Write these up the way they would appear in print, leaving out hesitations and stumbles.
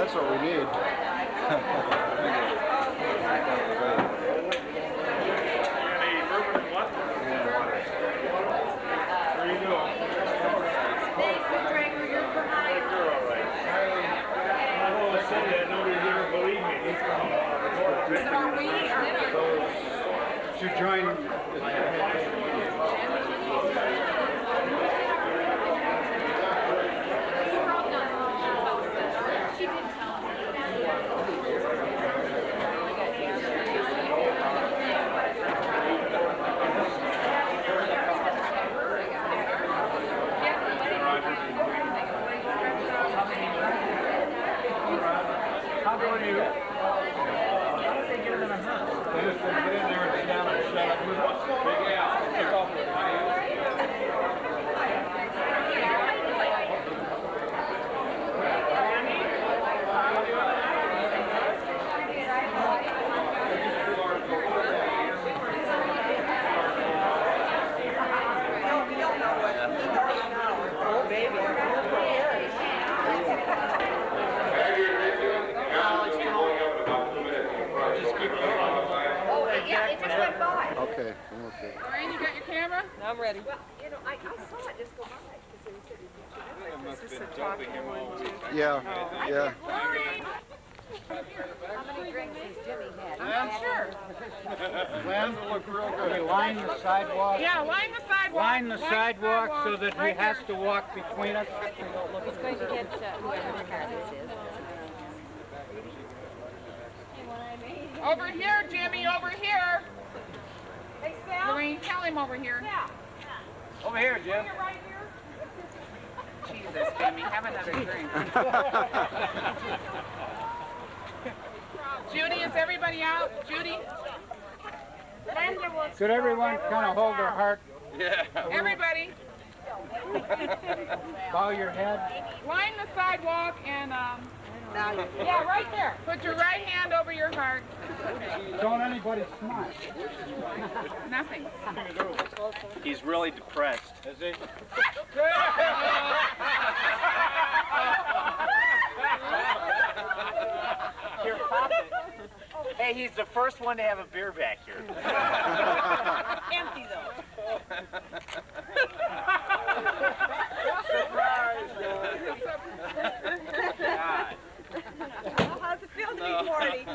That's what we need. To join. How go you? Okay, I'm okay. Lorraine, you got your camera? I'm ready. Well, you know, I saw it just go by because he said This is a talking one too. Yeah, yeah. Lorraine! how many drinks has Jimmy had? I'm sure. Lambs look real good. Okay, line the sidewalk. Yeah, line the sidewalk. Line the sidewalk so that he right has there. to walk between us. He's going to get whoever the car this is. Over here, Jimmy, over here. Hey, Sal? Lorraine, tell him over here. Yeah. Over here, Jim. You're right here. Jesus, Jimmy, have another drink. Judy, is everybody out? Judy? Could everyone kind of hold their heart? Yeah. Everybody, Bow your head. line the sidewalk and, Yeah, right there. put your right hand over your heart. Don't anybody smile. Nothing. He's really depressed. Is he? Here, pop it. Hey, he's the first one to have a beer back here. Empty though. Surprise! God. Well, how's it feel to be 40?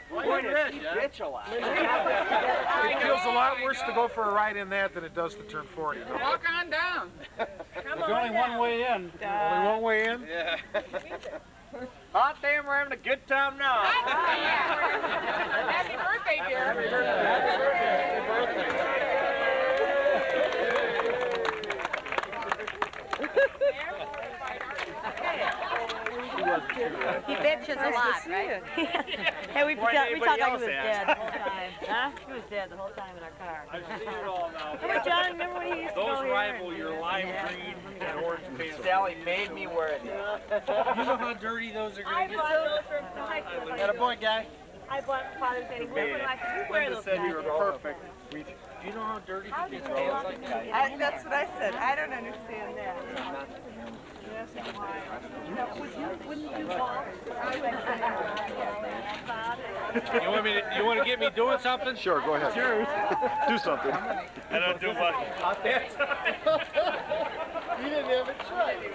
Boy, does he bitch a lot. It feels a lot worse worse to go for a ride in that than it does to turn 40. No? Walk on down. There's only one way in. Only one way in? Yeah. Hot damn, we're having a good time now. Happy birthday, dear. Happy birthday. Happy birthday. He bitches a lot, right? Hey, we talk like he was dead the whole time. Huh? He was dead the whole time in our car. I've seen it all now. Remember, John, remember when he used to go here? rival your lime green and orange pants. Sally made me wear it. You know how dirty those are I going to bought those for high school. get? Got a point, guy. I bought Father's Day. When I said, you wear those Said guys. you were perfect. Do you know how dirty these are? That's what I said. I don't understand that. You want to get me doing something? Sure, go ahead. Sure. Do something. I don't do much. You didn't have a choice.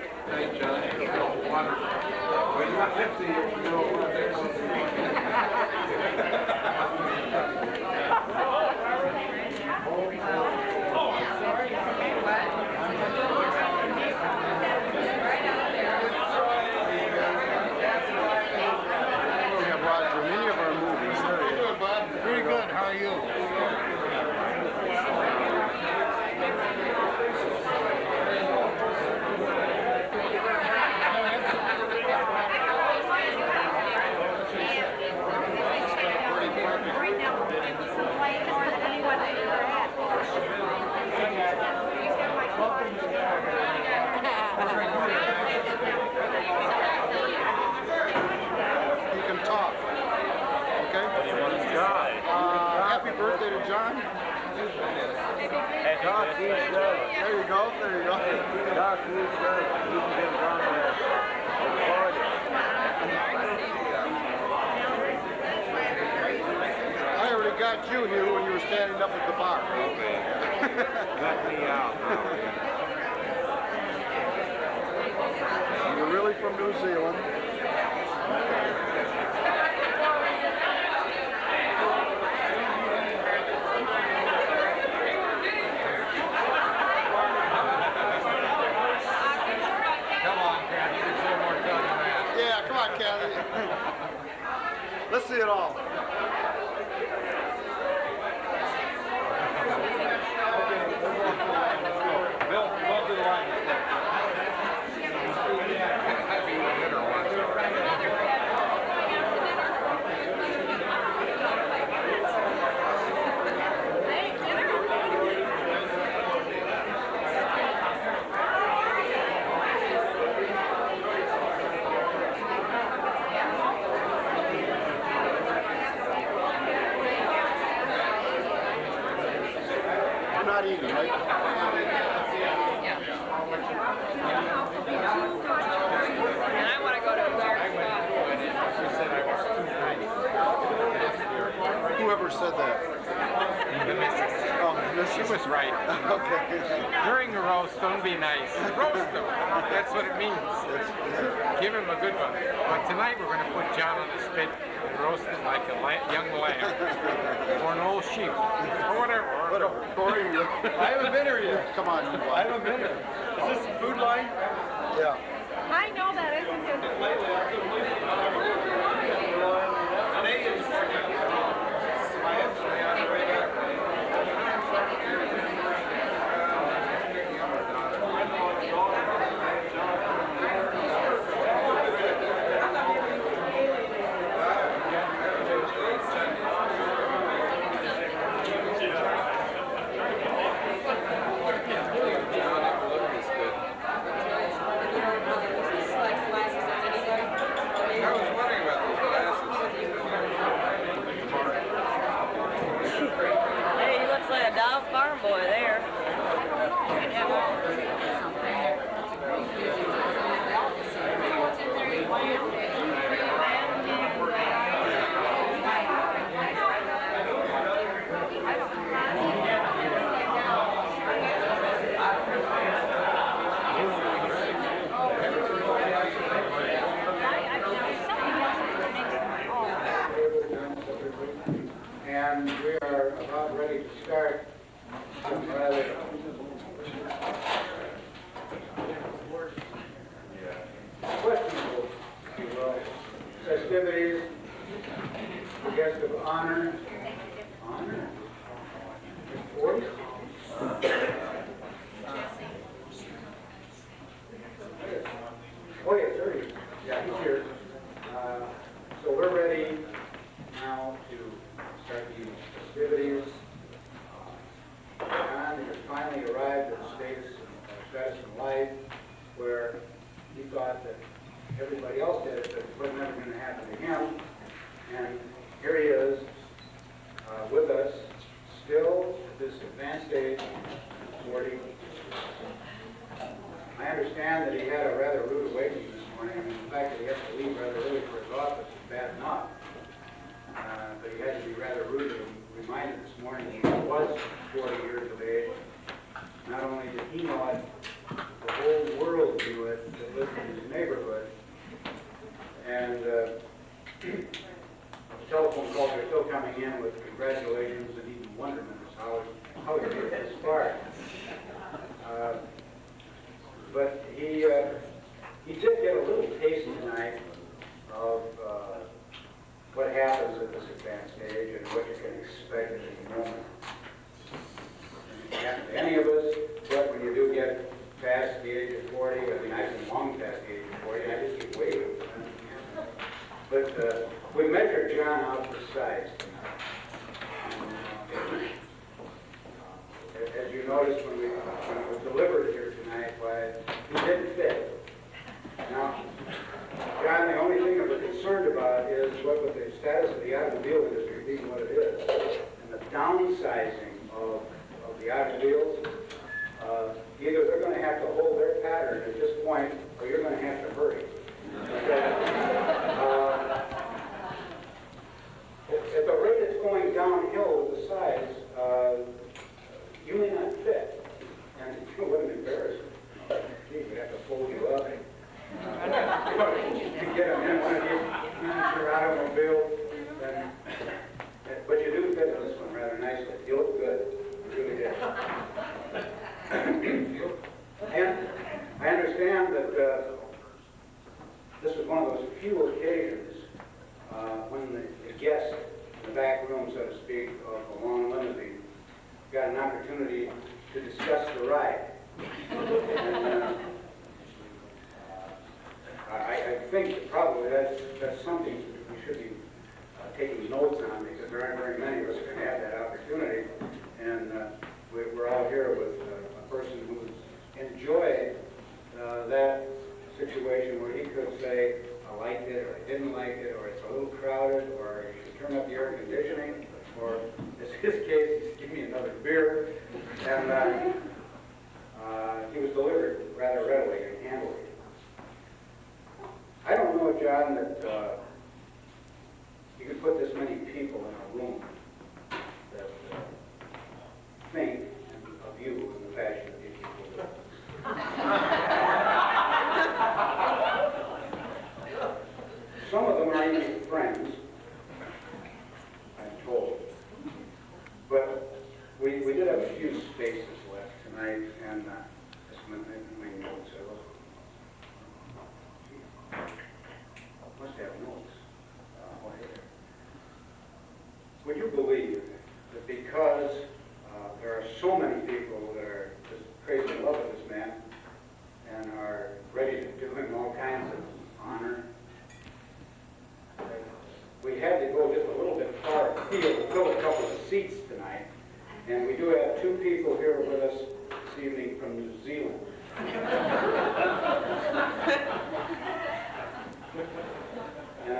We have Roger in many of our movies. Pretty good. How are you? You can talk. Okay? Happy birthday to John. Doc, There you go. There you go. Doc, you can get around there. I already got you here when you were standing up at the bar. Let me out. You're really from New Zealand. Come on, Kathy. There's no more time than that. Yeah, come on, Kathy. Let's see it all. Bill, go to the line. You're not eating, right? And I want to go to a weird spot. Whoever said that? The missus. Oh, She Mrs. was right. Okay. During the roast, don't be nice. Roast them. That's what it means. Give him a good one. But tonight we're going to put John on the spit and roast him like a young lamb. Or an old sheep. Or whatever. Corey, I haven't been here yet. come on. I haven't been here. Is this food line? Yeah. I know that isn't it? questionable, if you will, festivities, guest of honor. Honor? 40? Oh, yeah, 30. Yeah, he's here. So we're ready now to start these festivities. John has finally arrived at a status in life where he thought that everybody else did it, but it was never going to happen to him. And here he is with us, still at this advanced age, 40. I understand that he had a rather rude awakening this morning. I mean, the fact that he has to leave rather early for his office is bad enough. But he had to be rather rude and reminded this morning he was 40 years of age. Not only did he know it, the whole world knew it that lived in his neighborhood. And the telephone calls are still coming in with congratulations and even wonderment as how he made it this far. But he did get a little taste tonight of what happens at this advanced age and what you can expect at any moment. And any of us, but when you do get past the age of 40, I mean, I've been long past the age of 40, and I just keep waiting. But we measured John out for size tonight. As you noticed when it was delivered here tonight, why he didn't fit. Now, John, the only thing that we're concerned about is what with the status of the automobile industry being what it is, and the downsizing of the automobiles. Either they're going to have to hold their pattern at this point, or you're going to have to hurry. At the rate it's going downhill with the size, you may not fit. And what an embarrassment. Gee, we have to fold you up. To get them in one of these automobile, but you do fit in this one rather nicely. You look good. You really did. And I understand that this was one of those few occasions when the guest in the back room, so to speak, of the long limousine got an opportunity to discuss the ride. And, I think that probably that's something we should be taking notes on, because there aren't very many of us who can have that opportunity. And we're out here with a person who's enjoyed that situation where he could say, I liked it, or I didn't like it, or it's a little crowded, or you should turn up the air conditioning, or in his case, he's give me another beer. And he was delivered rather readily and handily. I don't know, John, that you could put this many people in a room that think of you in the fashion that these people do. Some of them are even friends, I'm told. But we did have a few spaces left tonight, and just my notes. Must have notes. Would you believe that because there are so many people that are just crazy in love with this man and are ready to do him all kinds of honor, we had to go just a little bit far afield to fill a couple of seats tonight, and we do have two people here with us this evening from New Zealand. And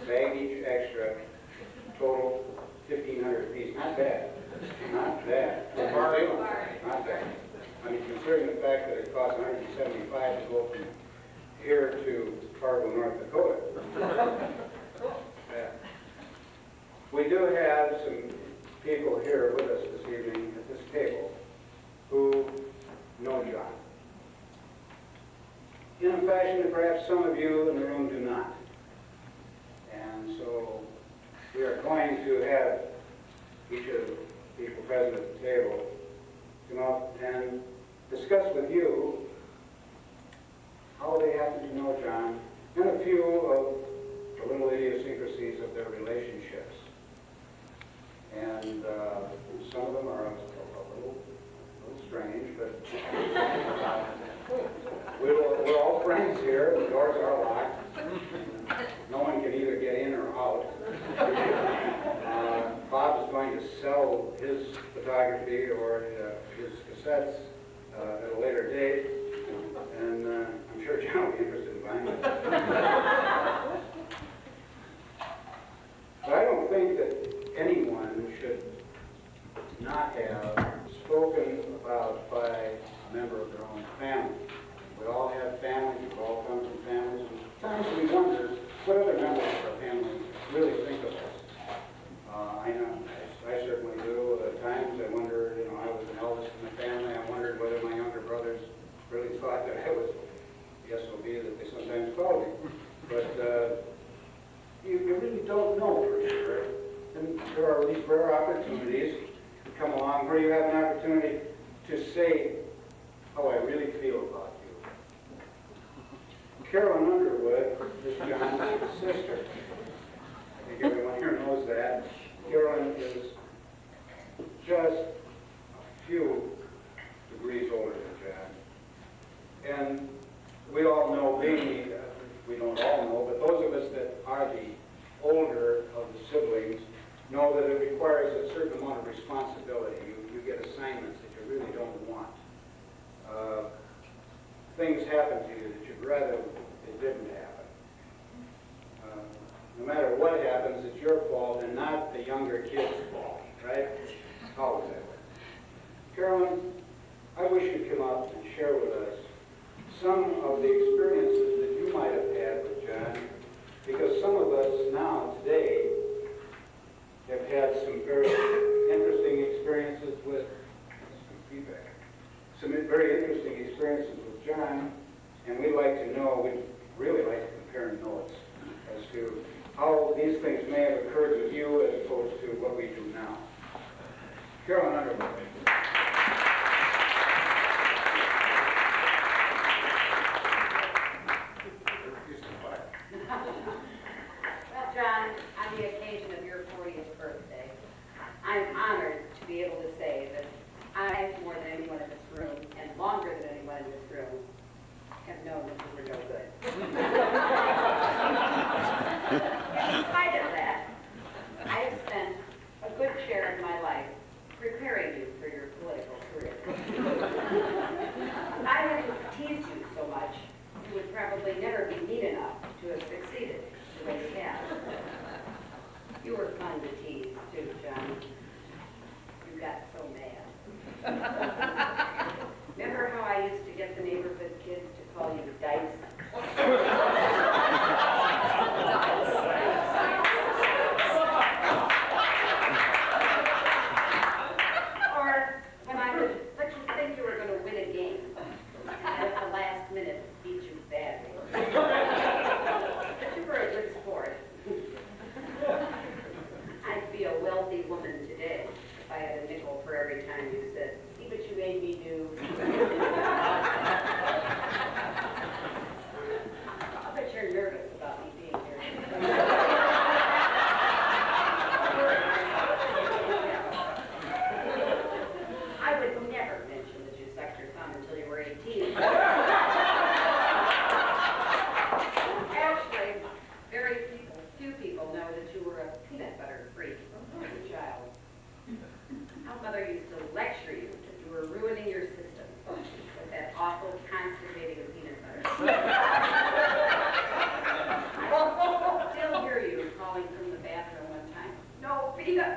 baggage extra, total 1,500 apiece. Not bad. Not bad. Not bad. I mean, considering the fact that it costs 175 to go from here to Fargo, North Dakota. Yeah. We do have some people here with us this evening at this table who know John. In a fashion that perhaps some of you in the room do not. And so we are going to have each of the people present at the table come up and discuss with you how they happen to know John and a few of the little idiosyncrasies of their relationships. And some of them are a little strange, but we're all friends here. The doors are locked. No one can either get in or out. Bob is going to sell his photography or his cassettes at a later date, and I'm sure John will be interested in buying it. But I don't think that anyone should not have spoken about by a member of their own family. We all have families, we all come from families, and sometimes we wonder what other members of our family really think of us. I know, I certainly do. At times I wonder, I was an eldest in the family, I wondered whether my younger brothers really thought that I was the SOB that they sometimes called me. But you really don't know for sure. And there are these rare opportunities that come along where you have an opportunity to say how I really feel about you. Carolyn Underwood is John's sister. I think everyone here knows that. Carolyn is just a few degrees older than John. And we all know, maybe we don't all know, but those of us that are the older of the siblings know that it requires a certain amount of responsibility. You get assignments that you really don't want. Things happen to you that you'd rather it didn't happen. No matter what happens, it's your fault and not the younger kid's fault, right? It's always that way. Carolyn, I wish you'd come up and share with us some of the experiences that you might have had with John, because some of us now, today, have had some very interesting experiences with feedback. Some very interesting experiences with John, and we'd like to know, we'd really like to compare notes as to how these things may have occurred with you as opposed to what we do now. Carolyn Underwood. Well, John, on the occasion of your 40th birthday, I'm honored to be able to say that I, more than anyone in this room, and longer than anyone in this room, have known that you were no good. In spite of that, I have spent a good share of my life preparing you for your political career. I hadn't teased you so much, you would probably never be neat enough to have succeeded the way you have. You were fun to tease, too, John. You got so mad. Remember how I used to get the neighborhood kids to call you Dice?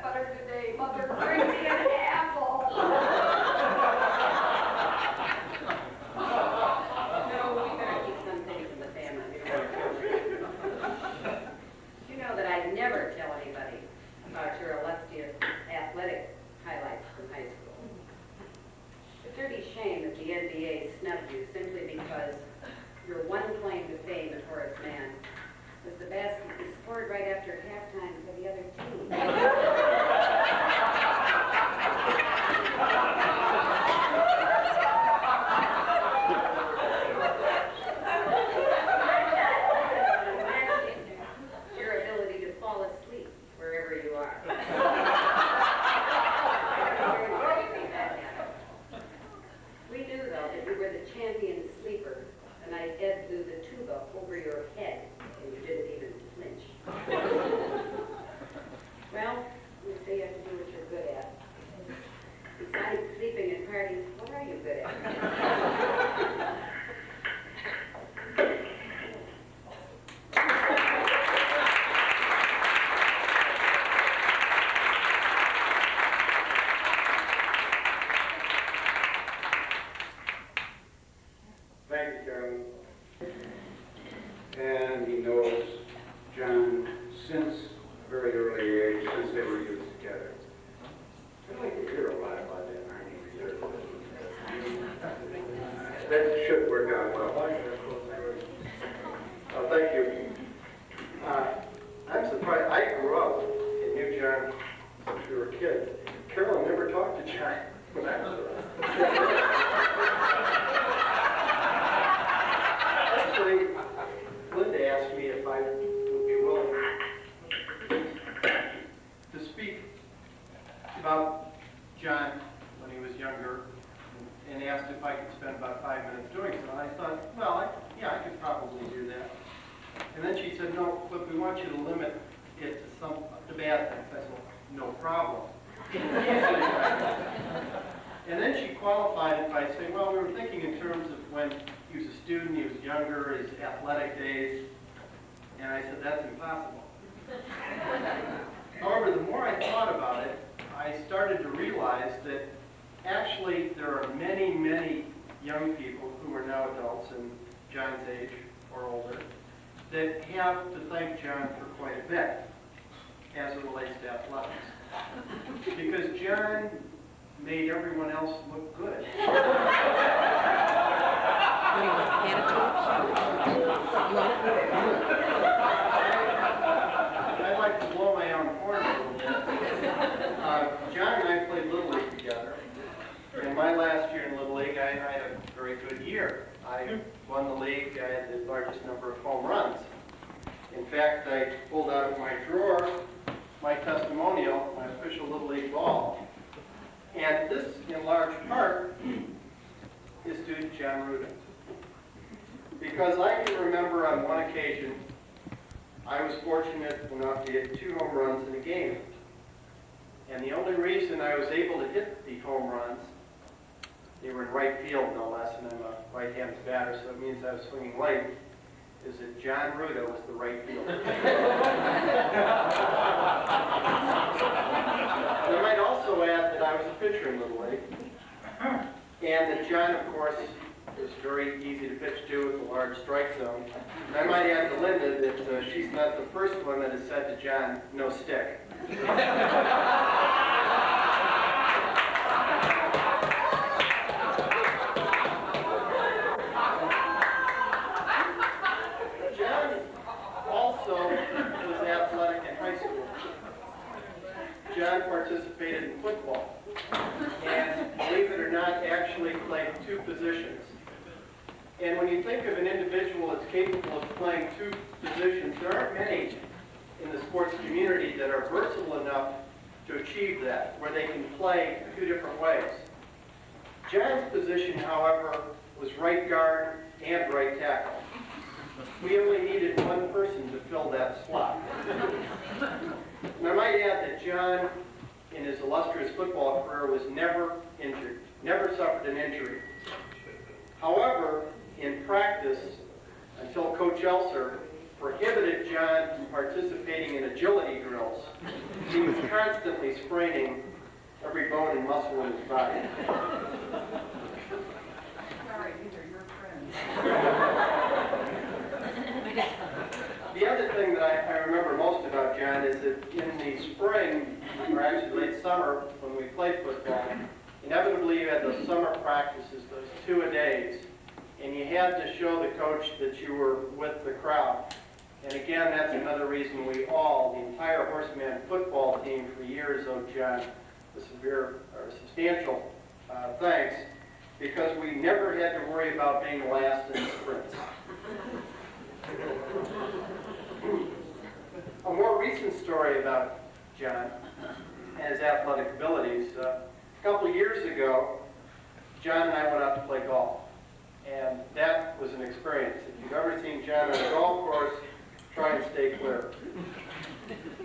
peanut butter today, Mother. Bring me an apple. No, we better keep some things in the family. You know that I never tell anybody about your illustrious athletic highlights from high school. It's a dirty shame that the NBA snubbed you simply because your one claim to fame at Horace Mann was the basket you scored right after halftime for the other team. Your ability to fall asleep wherever you are. We knew, though, that you were the champion sleeper the night Ed blew the tuba over your head and you didn't even flinch. Well, you say you have to do what you're good at. Besides sleeping at parties, what are you good at? Thank you, Carolyn. And he knows John since a very early age, since they were youth together. I'd like to hear a lot about that Army Reserve. That should work out well. Thank you. I'm surprised. I grew up and knew John since we were kids. Carolyn never talked to John when I was around. Actually, Linda asked me if I would be willing to speak about John when he was younger, and asked if I could spend about 5 minutes doing so. And I thought, well, yeah, I could probably do that. And then she said, no, but we want you to limit it to bad things. I said, no problem. And then she qualified it by saying, well, we were thinking in terms of when he was a student, he was younger, his athletic days. And I said, that's impossible. However, the more I thought about it, I started to realize that actually there are many, many young people who are now adults and John's age or older that have to thank John for quite a bit as it relates to athletics. Because John made everyone else look good. I'd like to blow my own horn a little bit. John and I played Little League together. In my last year in Little League, I had a very good year. I won the league. I had the largest number of home runs. In fact, I pulled out of my drawer my testimonial, my official Little League ball. And this, in large part, is due to John Rooda. Because I can remember on one occasion, I was fortunate enough to hit 2 home runs in a game. And the only reason I was able to hit the home runs, they were in right field no less, and I'm a right-handed batter, so it means I was swinging late, is that John Rooda was the right fielder. And I might also add that I was a pitcher in Little League, and that John, of course, is very easy to pitch to with a large strike zone. And I might add to Linda that she's not the first one that has said to John, no stick. John also was athletic in high school. John participated in football, and believe it or not, actually played 2 positions. And when you think of an individual that's capable of playing 2 positions, there aren't many in the sports community that are versatile enough to achieve that, where they can play 2 different ways. John's position, however, was right guard and right tackle. We only needed one person to fill that slot. And I might add that John, in his illustrious football career, was never injured, never suffered an injury. However, in practice, until Coach Elser prohibited John from participating in agility drills. He was constantly spraining every bone and muscle in his body. Sorry, these are your friends. The other thing that I remember most about John is that in the spring, or actually late summer, when we played football, inevitably you had those summer practices, those 2-a-days, and you had to show the coach that you were with the crowd. And again, that's another reason we all, the entire Horseman football team for years, owe John a substantial thanks, because we never had to worry about being last in the sprints. A more recent story about John and his athletic abilities. A couple of years ago, John and I went out to play golf. And that was an experience. If you've ever seen John on a golf course, try and stay clear.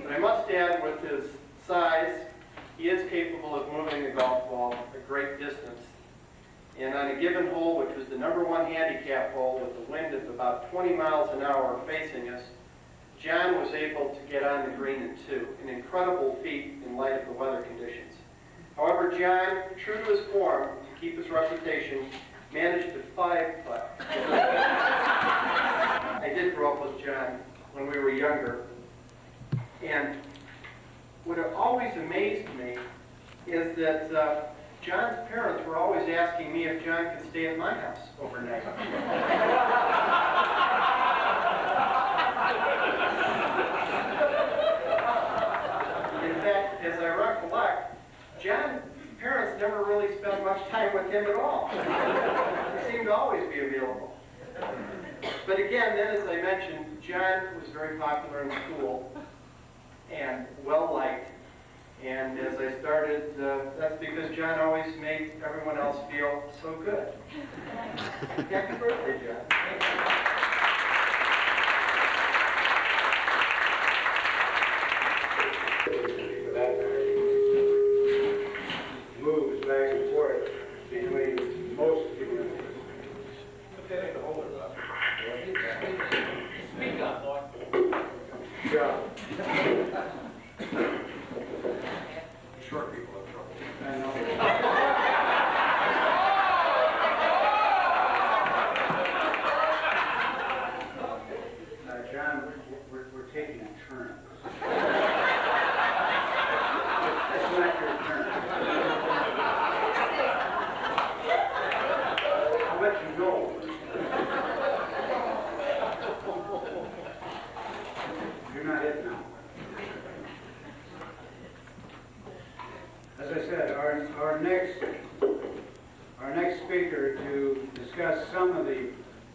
But I must add, with his size, he is capable of moving the golf ball a great distance. And on a given hole, which was the #1 handicap hole with a wind of about 20 miles an hour facing us, John was able to get on the green in 2, an incredible feat in light of the weather conditions. However, John, true to his form, to keep his reputation, managed to 5-putt. I did grow up with John when we were younger, and what always amazed me is that John's parents were always asking me if John could stay at my house overnight. In fact, as I recollect, John's parents never really spent much time with him at all. He seemed to always be available. But again, then as I mentioned, John was very popular in school and well-liked. And as I started, that's because John always made everyone else feel so good. Happy birthday, John. For that matter, moves back and forth between most communities. Speak up, boy. Yeah. Short people have trouble. I know. John, we're taking a turn. It's not your turn. I'll let you know. You're not it now. As I said, our next speaker to discuss some of the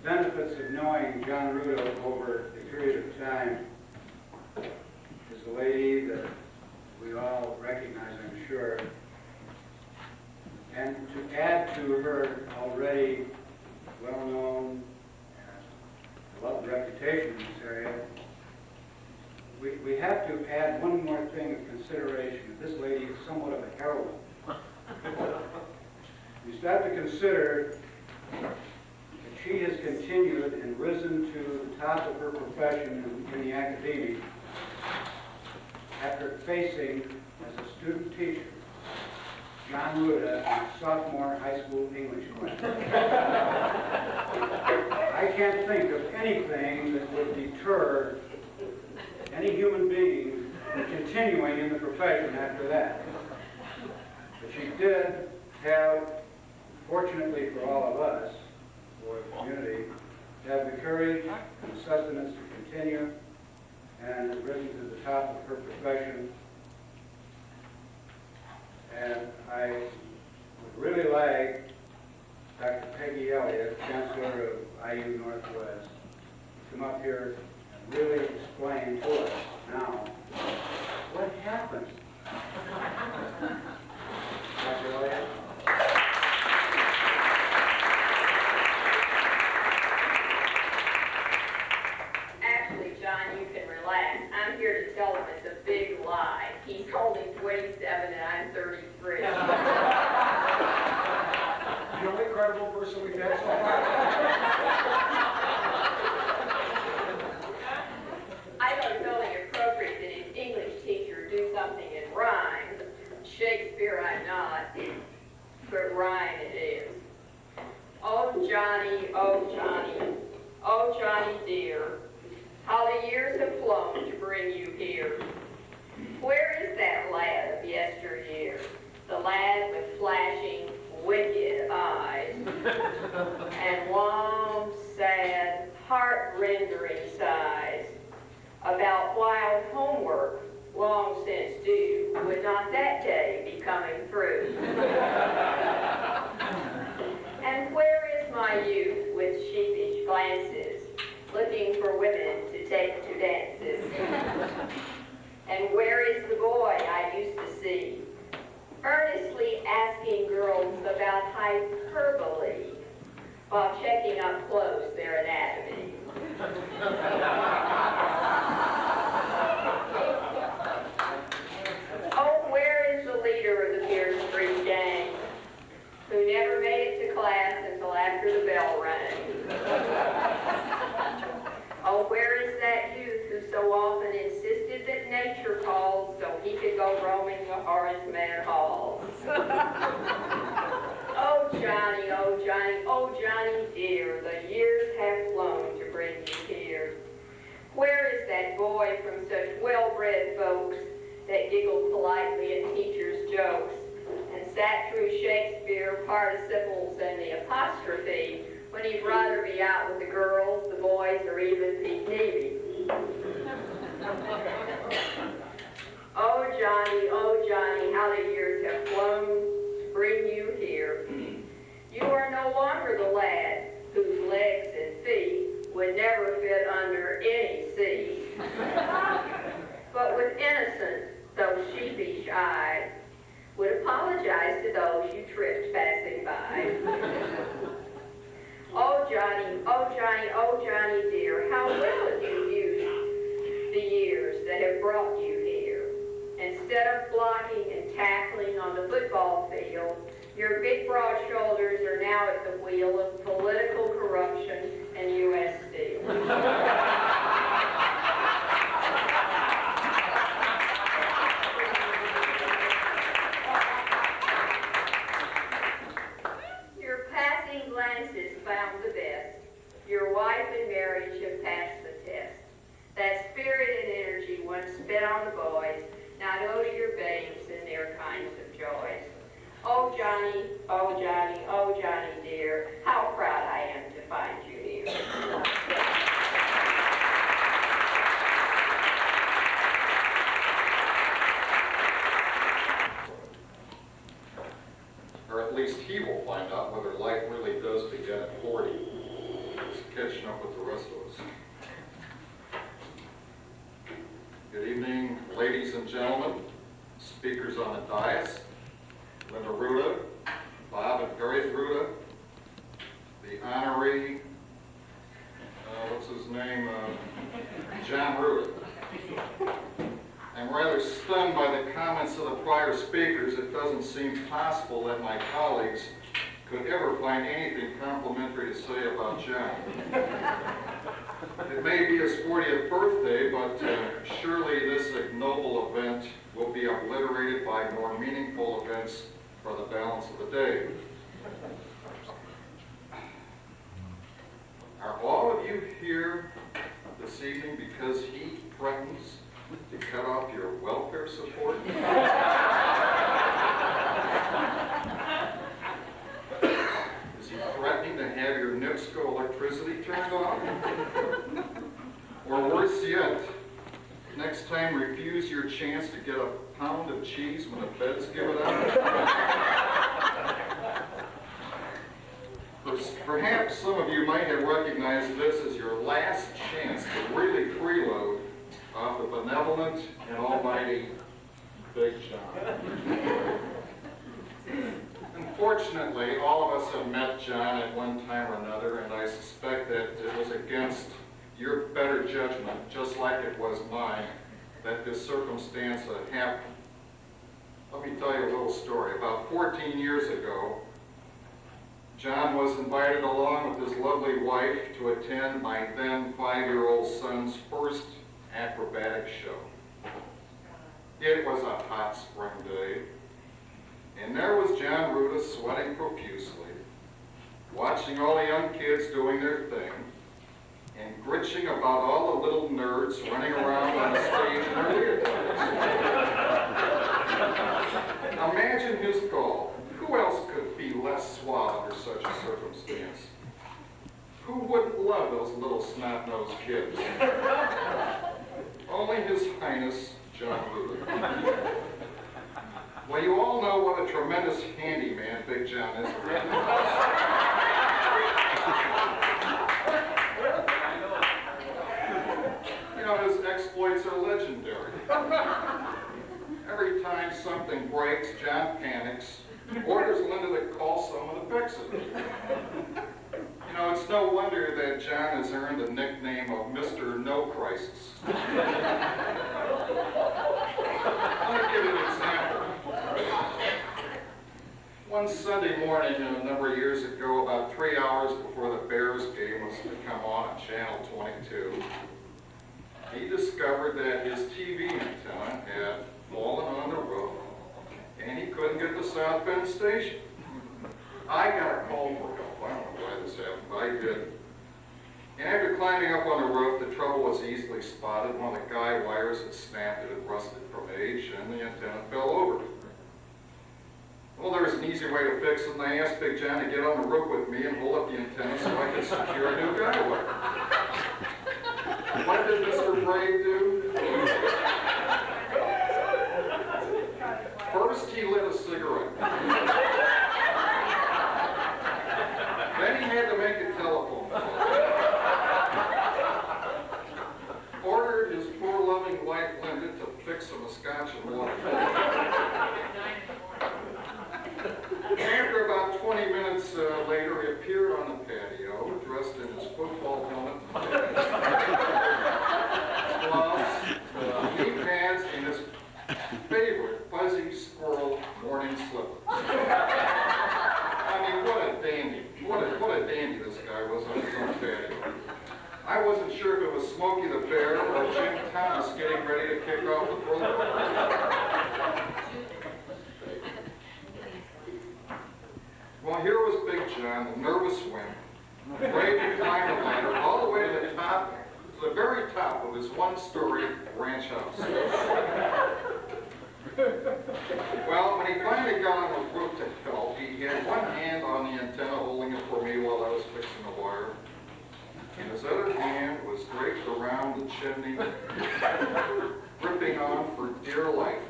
benefits of knowing John Rooda over a period of time is a lady that we all recognize, I'm sure. And to add to her already well-known and loved reputation in this area, we have to add one more thing of consideration. This lady is somewhat of a heroine. You start to consider that she has continued and risen to the top of her profession in the academia after facing, as a student teacher, John Rooda in a sophomore high school English class. I can't think of anything that would deter any human being from continuing in the profession after that. But she did have, fortunately for all of us, for the community, have the courage and the sustenance to continue and has risen to the top of her profession. And I would really like Dr. Peggy Elliott, Chancellor of IU Northwest, to come up here and really explain to us now what happened. Dr. Elliott? Actually, John, you can relax. I'm here to tell them it's a big lie. bring you here. Where is that lad of yesteryear? The lad with flashing, wicked eyes and long, sad, heart-rendering sighs about wild homework long since due, would not that day be coming through? And where is my youth with sheepish glances, looking for women to take to dances? And where is the boy I used to see, earnestly asking girls about hyperbole while checking up close their anatomy? Oh, where is the leader of the Pier Street gang, who never made it to class until after the bell rang? Oh, where is that youth who so often insisted that nature called so he could go roaming the Horace Mann halls? Oh, Johnny, oh, Johnny, oh, Johnny dear, the years have flown to bring you here. Where is that boy from such well-bred folks that giggled politely at teachers' jokes and sat through Shakespeare participles and the apostrophe when he'd rather be out with the girls, the boys, or even Pete Navy? Oh, Johnny, how the years have flown to bring you here. You are no longer the lad whose legs and feet would never fit under any seat, but with innocent, though sheepish eyes, would apologize to those you tripped passing by. Oh, Johnny, oh, Johnny, oh, Johnny dear, how well have you used the years that have brought you here? Instead of blocking and tackling on the football field, your big broad shoulders are now at the wheel of political corruption and U.S. Steel. Your passing glances found the best. Your wife and marriage have passed the test. That spirit and energy once spent on the boys now go to your babes and their kinds of joys. Oh, Johnny, oh, Johnny, oh, Johnny dear, how proud I am to find you here. Or at least he will find out whether life really does begin at 40. He's catching up with the rest of us. Good evening, ladies and gentlemen, speakers on the dais, Linda Rooda, Bob and Grace Rooda, the honoree, what's his name, John Rooda. I'm rather stunned by the comments of the prior speakers. It doesn't seem possible that my colleagues could ever find anything complimentary to say about John. It may be his 40th birthday, but surely this ignoble event will be obliterated by more meaningful events for the balance of the day. Are all of you here this evening because he threatens to cut off your welfare support? Is he threatening to have your NIPSCO electricity turned off? Or worse yet, next time refuse your chance to get a pound of cheese when the feds give it out? Perhaps some of you might have recognized this as your last chance to really freeload off the benevolent and almighty Big John. Unfortunately, all of us have met John at one time or another, and I suspect that it was against your better judgment, just like it was mine, that this circumstance happened. Let me tell you a little story. About 14 years ago, John was invited along with his lovely wife to attend my then 5-year-old son's first acrobatic show. It was a hot spring day, and there was John Rooda sweating profusely, watching all the young kids doing their thing, and gritching about all the little nerds running around on the stage love those little snot-nosed kids. Only His Highness, John Rooda. Well, you all know what a tremendous handyman Big John is. You know, his exploits are legendary. Every time something breaks, John panics, orders Linda to call someone to fix it. You know, it's no wonder that John has earned the nickname of Mr. No Crisis. Let me give you an example. One Sunday morning, a number of years ago, about 3 hours before the Bears game was to come on Channel 22, he discovered that his TV antenna had fallen on the roof, and he couldn't get the South Bend station. I got a call for help. I don't know why this happened, but I did. And after climbing up on the roof, the trouble was easily spotted. One of the guy wires had snapped, it had rusted from age, and the antenna fell over. Well, there was an easy way to fix it, and I asked Big John to get on the roof with me and hold up the antenna so I could secure a new guy wire. What did Mr. Brave do? First, he lit a cigarette. Then he had to make a telephone call. Ordered his poor loving wife Linda to fix him a scotch and water. After about 20 minutes later, he appeared on the patio, dressed in his football helmet, gloves, knee pads, and his favorite fuzzy squirrel morning slippers. I mean, what a dandy. What a dandy this guy was on his own patio. I wasn't sure if it was Smokey the Bear or Jim Thomas getting ready to kick off the program. Well, here was Big John, the nervous wimp, ready to climb the ladder all the way to the top, to the very top of his one-story ranch house. Well, when he finally got on the roof to help, he had one hand on the antenna holding it for me while I was fixing the wire, and his other hand was draped around the chimney, gripping on for dear life.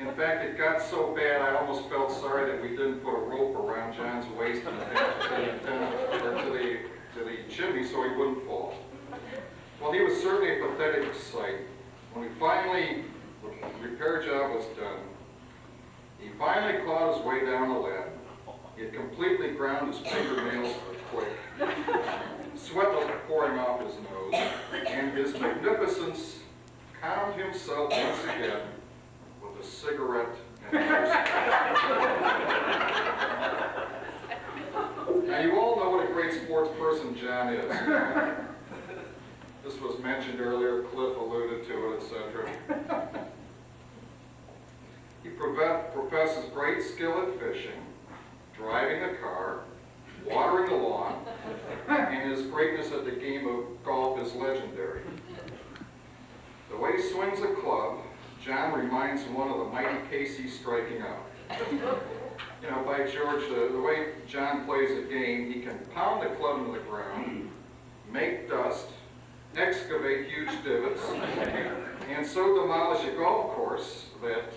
In fact, it got so bad I almost felt sorry that we didn't put a rope around John's waist and attach it to the antenna, or to the chimney so he wouldn't fall. Well, he was certainly a pathetic sight. When the repair job was done, he finally clawed his way down the ladder. He had completely ground his fingernails quick. Sweat was pouring off his nose, and his magnificence calmed himself once again with a cigarette and a toast. Now, you all know what a great sports person John is. This was mentioned earlier, Cliff alluded to it, etc. He professes great skill at fishing, driving the car, watering the lawn, and his greatness at the game of golf is legendary. The way he swings a club, John reminds one of the mighty Casey striking out. You know, by George, the way John plays a game, he can pound the club into the ground, make dust, excavate huge divots, and so demolish a golf course that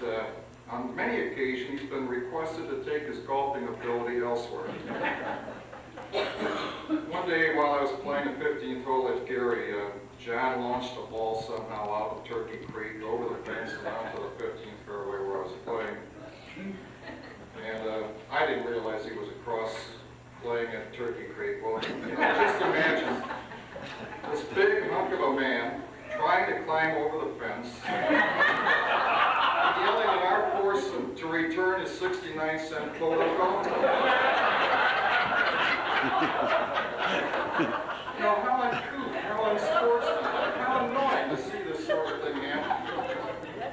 on many occasions he's been requested to take his golfing ability elsewhere. One day while I was playing the 15th hole at Gary, John launched a ball somehow out of Turkey Creek over the fence and onto the 15th fairway where I was playing. And I didn't realize he was across playing at Turkey Creek. Well, you know, just imagine this big hunk of a man trying to climb over the fence, yelling at our foursome to return his 69-cent photo golf ball. You know, how uncouth, how unsportsmanlike, how annoying to see this sort of thing happen.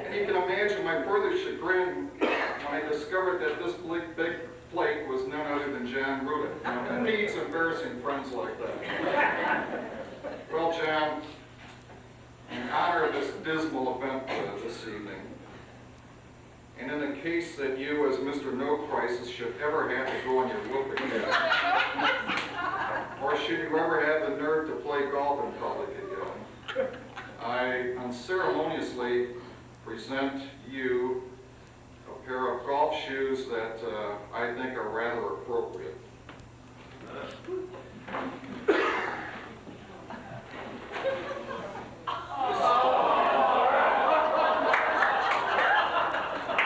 And you can imagine my further chagrin when I discovered that this big flake was none other than John Rooda. You know, who needs embarrassing friends like that? Well, John, in honor of this dismal event this evening, and in the case that you, as Mr. No Crisis, should ever have to go on your whoop again, or should you ever have the nerve to play golf in public again, I unceremoniously present you a pair of golf shoes that I think are rather appropriate.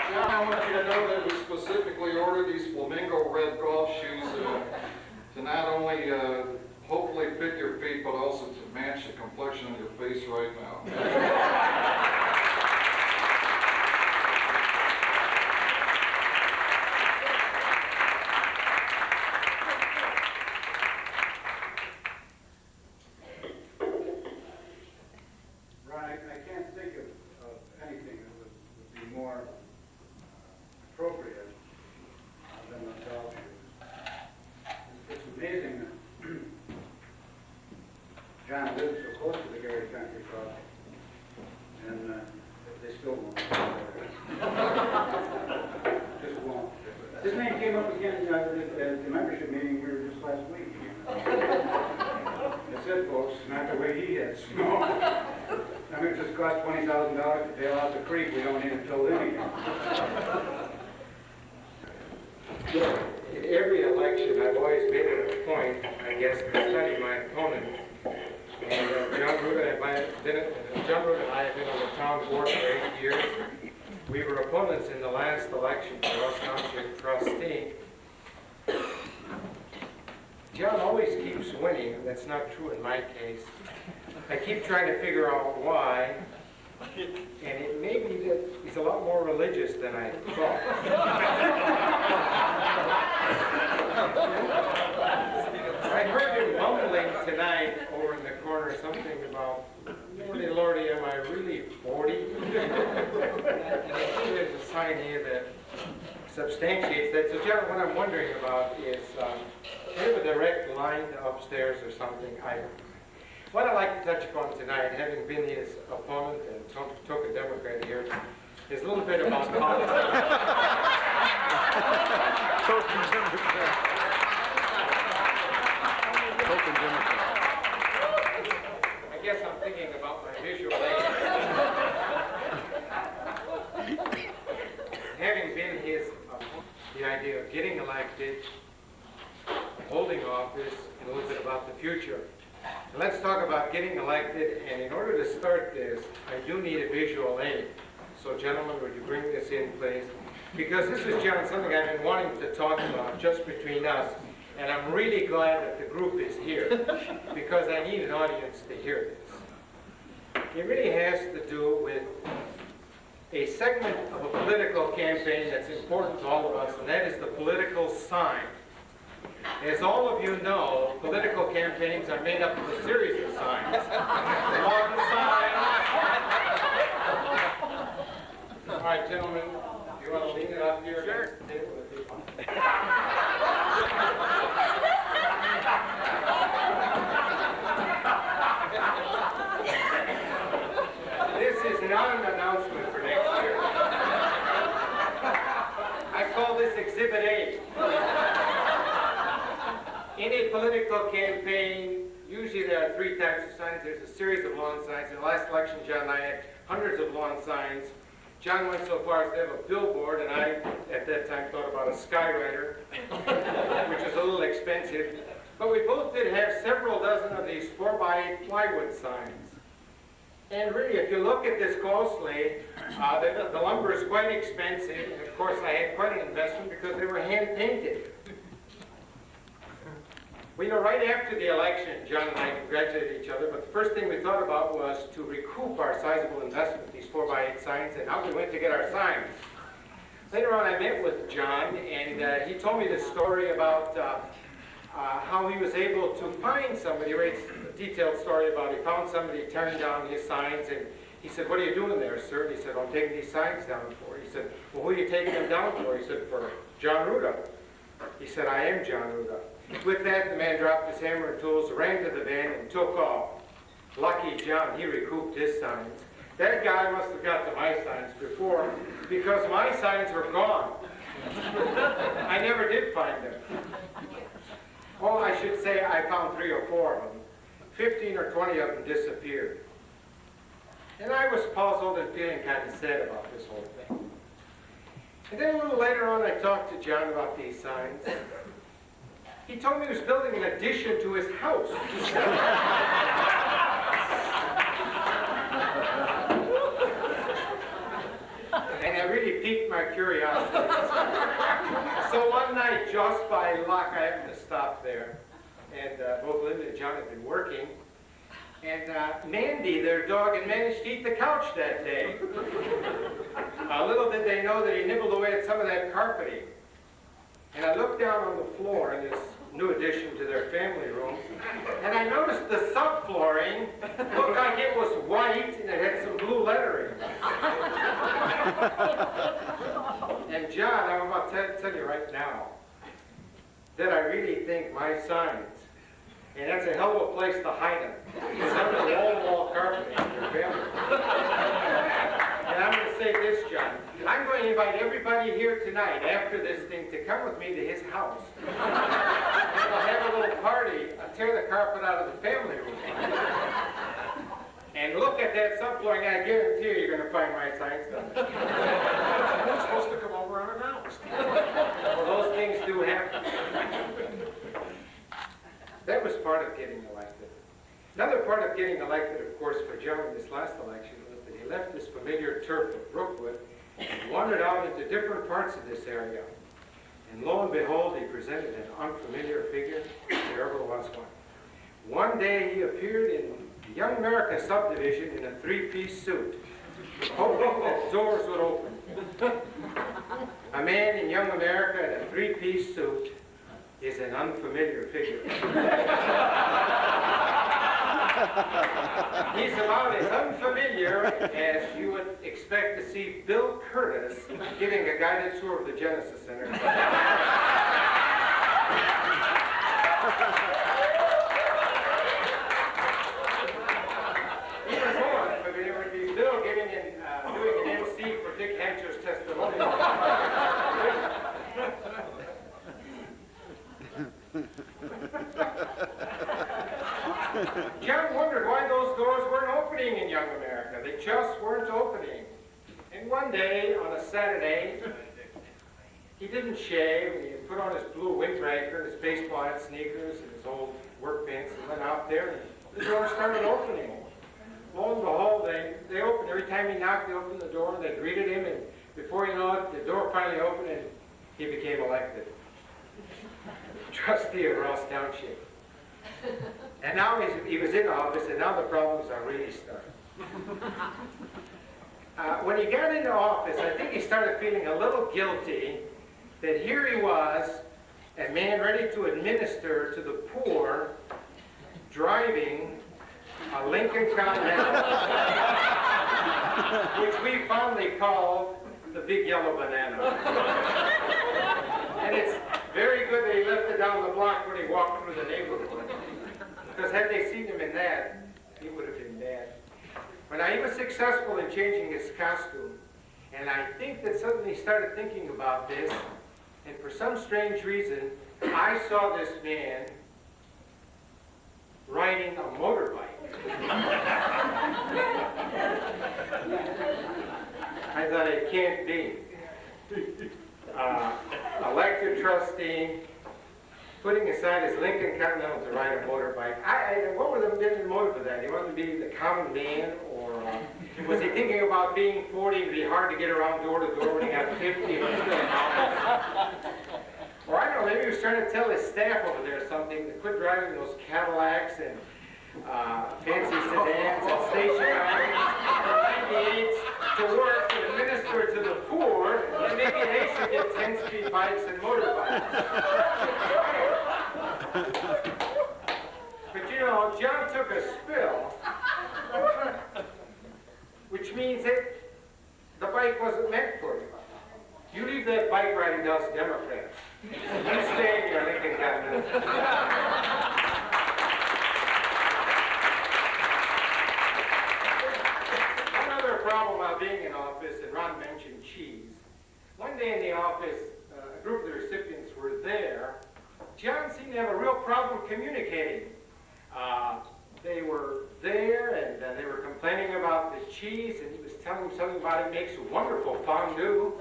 John, I want you to know that we specifically ordered these flamingo red golf shoes to not only hopefully fit your feet, but also to match the complexion of your face right now. Ron, I can't think of anything that would be more appropriate than the golf shoes. It's amazing that John lives so close to the Gary Country Club, and they still won't. Just won't. His name came up again at the membership meeting we were just last week. That's it, folks, not the way he is. I mean, it just cost $20,000 to bail out the creek. We don't need it filled in again. In every election, I've always made it a point, I guess, to study my opponent. And John Rooda and I have been on the town board for 8 years. We were opponents in the last election for Ross Township trustee. John always keeps winning, and that's not true in my case. I keep trying to figure out why, and it may be that he's a lot more religious than I thought. I heard him mumbling tonight over in the corner something about, Lordy, Lordy, am I really 40? And I think there's a sign here that substantiates that. So, John, what I'm wondering about is, do you have a direct line to upstairs or something? What I'd like to touch upon tonight, having been his opponent and token Democrat here, is a little bit about politics. Token Democrat. Token Democrat. I guess I'm thinking about my visual aid. Having been his opponent, the idea of getting elected, holding office, and a little bit about the future. Let's talk about getting elected, and in order to start this, I do need a visual aid. So gentlemen, would you bring this in, please? Because this is, John, something I've been wanting to talk about just between us, and I'm really glad that the group is here, because I need an audience to hear this. It really has to do with a segment of a political campaign that's important to all of us, and that is the political sign. As all of you know, political campaigns are made up of a series of signs. Long signs. All right, gentlemen, do you want to lean it up here? Sure. This is not an announcement for next year. I call this Exhibit A. In a political campaign, usually there are 3 types of signs. There's a series of lawn signs. In the last election, John and I had hundreds of lawn signs. John went so far as to have a billboard, and I, at that time, thought about a skywriter, which is a little expensive. But we both did have several dozen of these 4x8 plywood signs. And really, if you look at this closely, the lumber is quite expensive. And of course, I had quite an investment because they were hand-painted. Well, you know, right after the election, John and I congratulated each other, but the first thing we thought about was to recoup our sizable investment, these 4x8 signs, and out we went to get our signs. Later on, I met with John, and he told me this story about how he was able to find somebody. He writes a detailed story about he found somebody tearing down his signs, and he said, "What are you doing there, sir?" And he said, "I'm taking these signs down for." He said, "Well, who are you taking them down for?" He said, "For John Rooda." He said, "I am John Rooda." With that, the man dropped his hammer and tools, ran to the van, and took off. Lucky John, he recouped his signs. That guy must have got to my signs before, because my signs were gone. I never did find them. Oh, I should say I found 3 or 4 of them. 15 or 20 of them disappeared. And I was puzzled and feeling kind of sad about this whole thing. And then a little later on, I talked to John about these signs. He told me he was building an addition to his house. And it really piqued my curiosity. So one night, just by luck, I happened to stop there. And both Linda and John had been working. And Mandy, their dog, had managed to eat the couch that day. Little did they know that he nibbled away at some of that carpeting. And I looked down on the floor in this new addition to their family room, and I noticed the subflooring looked like it was white and it had some blue lettering. And John, I'm about to tell you right now that I really think my signs, and that's a hell of a place to hide them, is under the wall-to-wall carpeting in your family. And I'm going to say this, John. I'm going to invite everybody here tonight after this thing to come with me to his house. And we'll have a little party, tear the carpet out of the family room. And look at that subflooring, I guarantee you you're going to find my signs down there. We're supposed to come over unannounced. Well, those things do happen. That was part of getting elected. Another part of getting elected, of course, for John in this last election was that he left his familiar turf of Brookwood and wandered out into different parts of this area. And lo and behold, he presented an unfamiliar figure if there ever was one. One day he appeared in the Young America subdivision in a 3-piece suit, hoping that doors would open. A man in Young America in a 3-piece suit is an unfamiliar figure. He's about as unfamiliar as you would expect to see Bill Curtis giving a guided tour of the Genesis Center. Even more unfamiliar would be Bill doing an MC for Dick Hatcher's testimonial. John wondered why those doors weren't opening in Young America. They just weren't opening. And one day, on a Saturday, he didn't shave, and he put on his blue windbreaker, his baseball hat sneakers, and his old work pants, and went out there, and the door started opening. Lo and behold, they opened. Every time he knocked, they opened the door, and they greeted him, and before you know it, the door finally opened, and he became elected. Trustee of Ross Township. And now he was in office, and now the problems are really starting. When he got into office, I think he started feeling a little guilty that here he was, a man ready to administer to the poor, driving a Lincoln Continental, which we fondly call the Big Yellow Banana. And it's very good that he left it down the block when he walked through the neighborhood. Because had they seen him in that, he would have been bad. But now he was successful in changing his costume. And I think that suddenly he started thinking about this. And for some strange reason, I saw this man riding a motorbike. I thought it can't be. Elected trustee, putting aside his Lincoln Continental to ride a motorbike. What was the motive of that? He wanted to be the common man, or was he thinking about being 40 and it'd be hard to get around door to door when he got 50 and he was still in office? Or I don't know, maybe he was trying to tell his staff over there something to quit driving those Cadillacs and fancy sedans and station wagons and 98s to work to administer to the poor, and maybe they should get 10-speed bikes and motorbikes. But you know, John took a spill, which means that the bike wasn't meant for you. You leave that bike riding to us Democrats. You stay in your Lincoln Continental. Another problem while being in office, and Ron mentioned cheese. One day in the office, a group of the recipients were there John seemed to have a real problem communicating. They were there and they were complaining about the cheese, and he was telling them something about it makes wonderful fondue.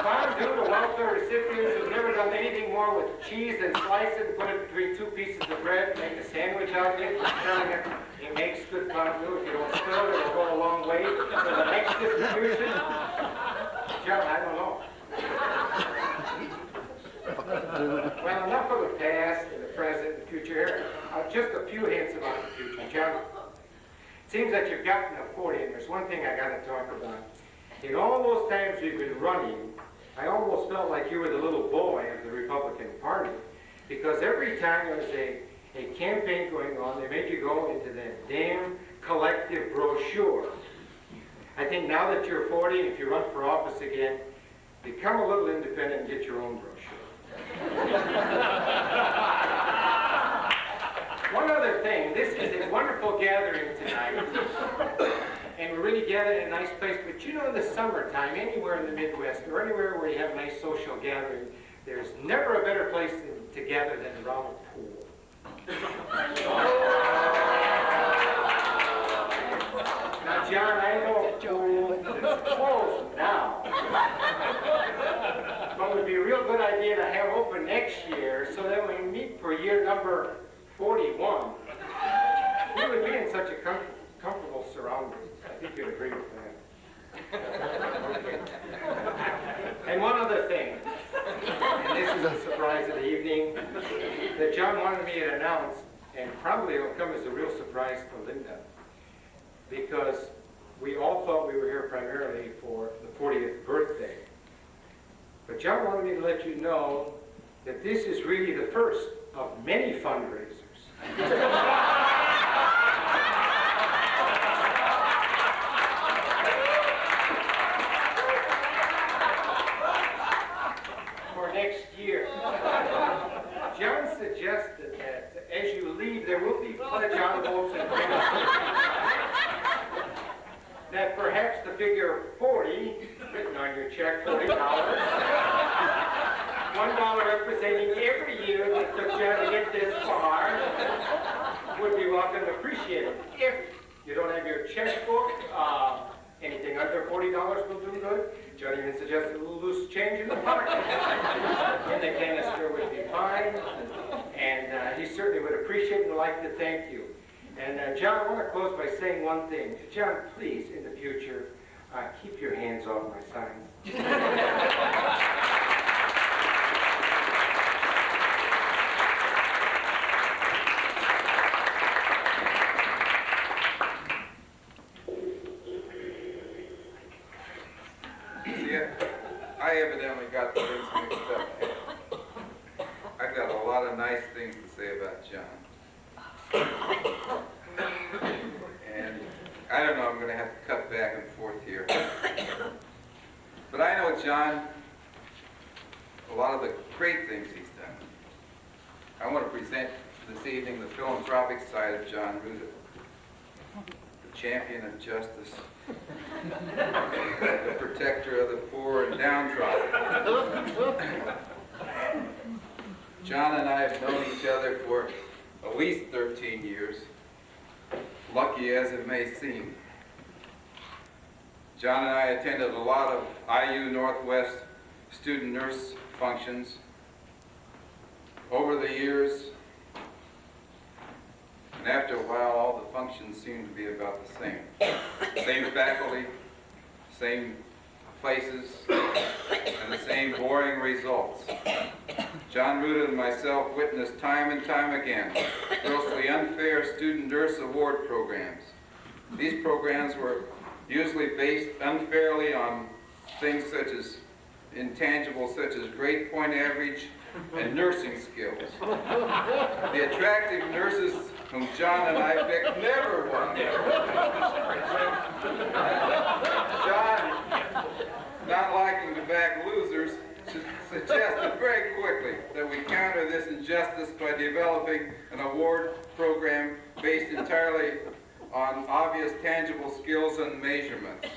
Fondue to welfare recipients who've never done anything more with cheese than slice it and put it between two pieces of bread and make a sandwich out of it. Telling it, it makes good fondue. If you don't stir it, it'll go a long way. So the next distribution, John, I don't know. Well, enough of the past and the present and the future here. Just a few hints about the future. John, it seems that you've gotten to 40, and there's one thing I got to talk about. In all those times we've been running, I almost felt like you were the little boy of the Republican Party, because every time there was a campaign going on, they made you go into that damn collective brochure. I think now that you're 40, if you run for office again, become a little independent and get your own brochure. One other thing, this is a wonderful gathering tonight, and we're really gathered in a nice place, but you know in the summertime, anywhere in the Midwest, or anywhere where you have a nice social gathering, there's never a better place to gather than around a pool. Now, John, I know a pool that's closed now. But it would be a real good idea to have open next year so that when we meet for year number 41, we would be in such a comfortable surroundings. I think you'd agree with that. And one other thing, and this is a surprise of the evening, that John wanted me to announce, and probably it'll come as a real surprise to Linda, because we all thought we were here primarily for the 40th birthday. But John wanted me to let you know that this is really the first of many fundraisers. For next year. John suggested that as you leave, there will be pledge envelopes and that perhaps the figure 40, written on your check, $40, $1 representing every year that took John to get this far, would be welcome and appreciated. If you don't have your checkbook, anything under $40 will do good. John even suggested a little loose change in the pocket. In the canister would be fine. And he certainly would appreciate and would like to thank you. And John, I want to close by saying one thing. John, please, in the future, keep your hands off my signs. See, I evidently got the things mixed up. I've got a lot of nice things to say about John. And I don't know, I'm going to have to cut back and forth here. But I know John, a lot of the great things he's done. I want to present this evening the philanthropic side of John Rooda, the champion of justice, the protector of the poor and downtrodden. John and I have known each other for at least 13 years, lucky as it may seem. John and I attended a lot of IU Northwest student nurse functions over the years, and after a while all the functions seemed to be about the same. Same faculty, same places, and the same boring results. John Rooda and myself witnessed time and time again grossly unfair student nurse award programs. These programs were usually based unfairly on things such as intangibles such as grade point average and nursing skills. The attractive nurses whom John and I picked never won. John, not liking to back losers, suggested very quickly that we counter this injustice by developing an award program based entirely on obvious tangible skills and measurements.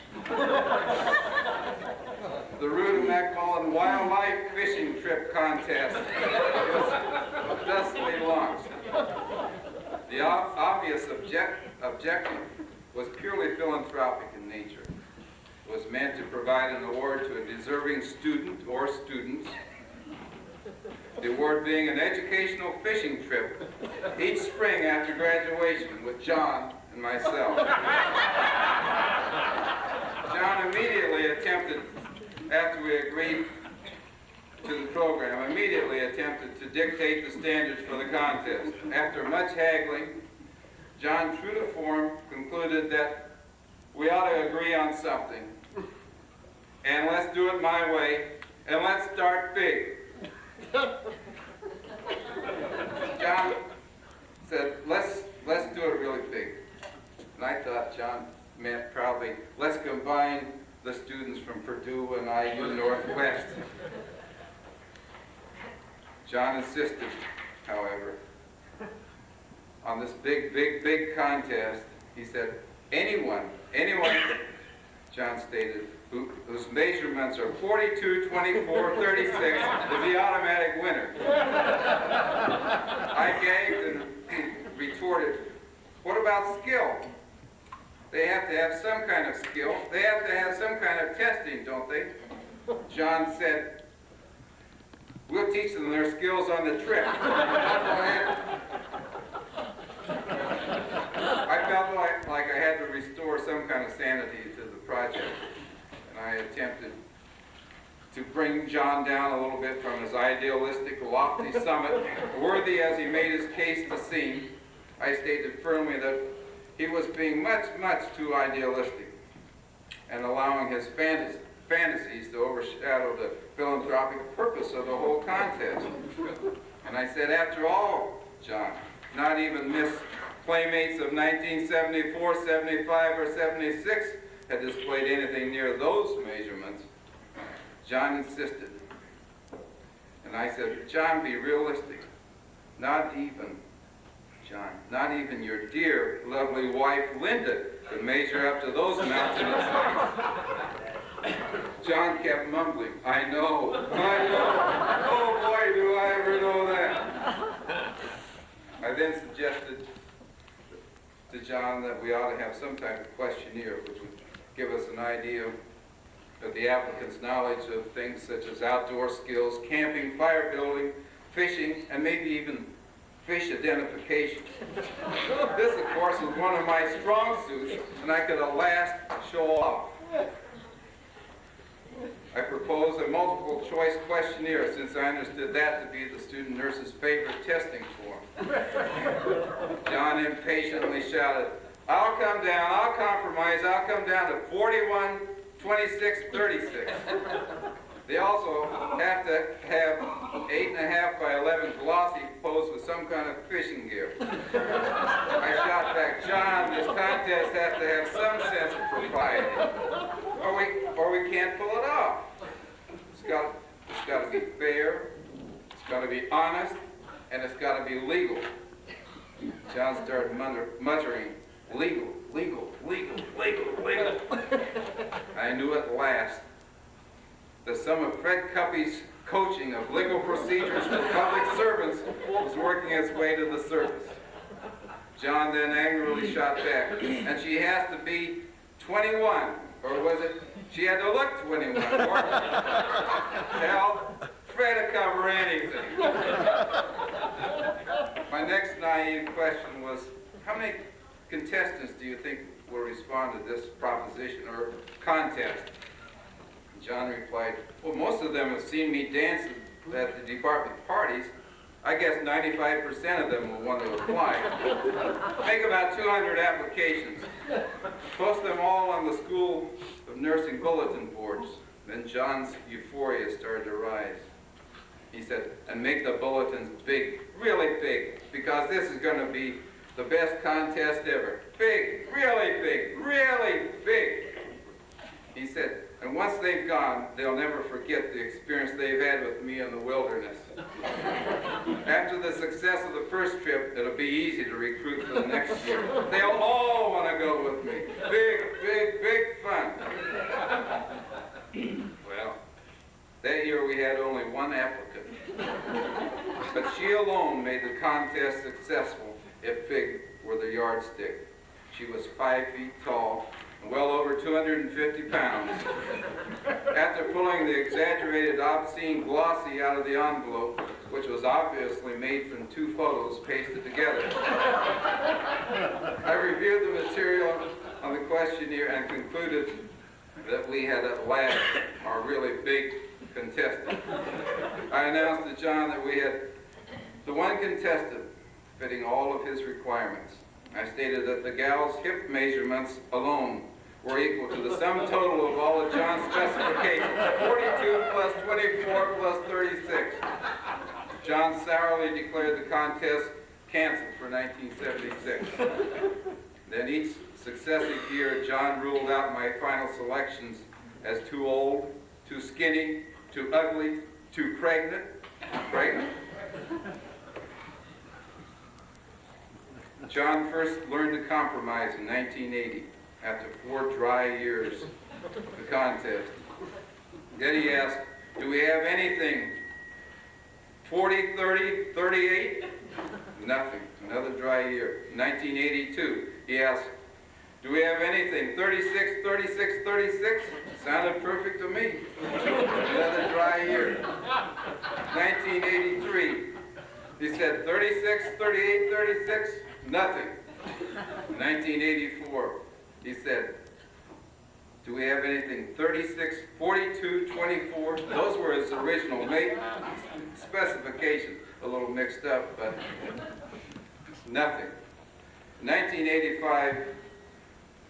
The Rooda Macmillan Wildlife Fishing Trip Contest was thusly launched. The obvious objective was purely philanthropic in nature. It was meant to provide an award to a deserving student or students. The award being an educational fishing trip each spring after graduation with John and myself. John immediately attempted, after we agreed to the program, immediately attempted to dictate the standards for the contest. After much haggling, John, true to form, concluded that we ought to agree on something. And let's do it my way, and let's start big. John said, let's do it really big. And I thought John meant probably, let's combine the students from Purdue and IU Northwest. John insisted, however, on this big contest. He said, anyone, John stated, whose measurements are 42, 24, 36 is the automatic winner. I gagged and retorted, what about skill? They have to have some kind of skill. They have to have some kind of testing, don't they? John said, we'll teach them their skills on the trip. I felt like I had to restore some kind of sanity to the project. And I attempted to bring John down a little bit from his idealistic, lofty summit. Worthy as he made his case to seem, I stated firmly that he was being much too idealistic and allowing his fantasies to overshadow the philanthropic purpose of the whole contest. And I said, after all, John, not even Miss Playmates of 1974, 75, or 76 had displayed anything near those measurements. John insisted. And I said, John, be realistic. Not even, John, not even your dear, lovely wife, Linda, could measure up to those mountainous heights. John kept mumbling, I know. Oh boy, do I ever know that. I then suggested to John that we ought to have some type of questionnaire which would give us an idea of the applicant's knowledge of things such as outdoor skills, camping, fire building, fishing, and maybe even fish identification. This, of course, was one of my strong suits, and I could at last show off. I proposed a multiple choice questionnaire since I understood that to be the student nurse's favorite testing form. John impatiently shouted, I'll come down, I'll compromise, I'll come down to 41, 26, 36. They also have to have 8.5 by 11 glossy posts with some kind of fishing gear. I shot back, John, this contest has to have some sense of propriety, or we can't pull it off. It's got to be fair, it's got to be honest, and it's got to be legal. John started muttering, legal. I knew at last that some of Fred Cuppy's coaching of legal procedures for public servants was working its way to the surface. John then angrily shot back, and she has to be 21, or was it, she had to look 21, or, hell, Fred will cover anything. My next naive question was, how many contestants do you think will respond to this proposition or contest? John replied, well, most of them have seen me dance at the department parties. I guess 95% of them will want to apply. Make about 200 applications. Post them all on the School of Nursing bulletin boards. Then John's euphoria started to rise. He said, and make the bulletins big, really big, because this is going to be the best contest ever. Big, really big, really big. He said, and once they've gone, they'll never forget the experience they've had with me in the wilderness. After the success of the first trip, it'll be easy to recruit for the next year. They'll all want to yardstick. She was 5 feet tall and well over 250 pounds. After pulling the exaggerated, obscene glossy out of the envelope, which was obviously made from 2 photos pasted together, I reviewed the material on the questionnaire and concluded that we had at last our really big contestant. I announced to John that we had the one contestant fitting all of his requirements. I stated that the gal's hip measurements alone were equal to the sum total of all of John's specifications, 42 plus 24 plus 36. John sourly declared the contest canceled for 1976. Then each successive year, John ruled out my final selections as too old, too skinny, too ugly, too pregnant. John first learned to compromise in 1980 after 4 dry years of the contest. Then he asked, do we have anything 40, 30, 38? Nothing. Another dry year. 1982, he asked, do we have anything 36, 36, 36? Sounded perfect to me. Another dry year. 1983, he said 36, 38, 36? Nothing. 1984, he said, do we have anything 36, 42, 24? Those were his original specifications. A little mixed up, but nothing. 1985,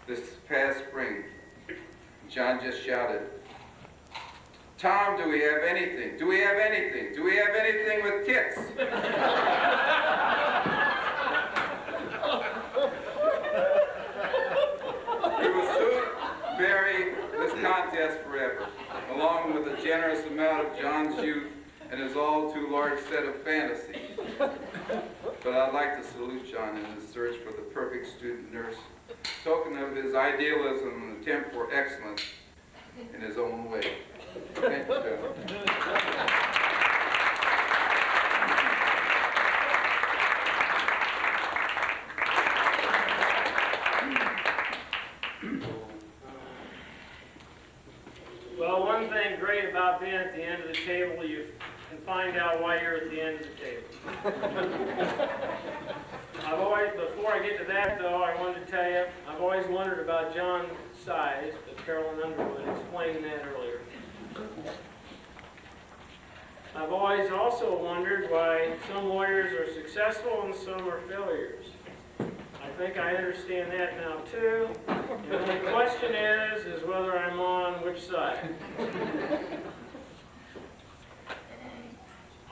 this past spring, John just shouted, Tom, do we have anything? Do we have anything? Do we have anything with tits? He will soon bury this contest forever, along with a generous amount of John's youth and his all too large set of fantasies. But I'd like to salute John in his search for the perfect student nurse, token of his idealism and attempt for excellence in his own way. Thank you, John. Well, one thing great about being at the end of the table, you can find out why you're at the end of the table. Before I get to that though, I wanted to tell you, I've always wondered about John's size, but Carolyn Underwood explained that earlier. I've always also wondered why some lawyers are successful and some are failures. I think I understand that now too. And the only question is whether I'm on which side.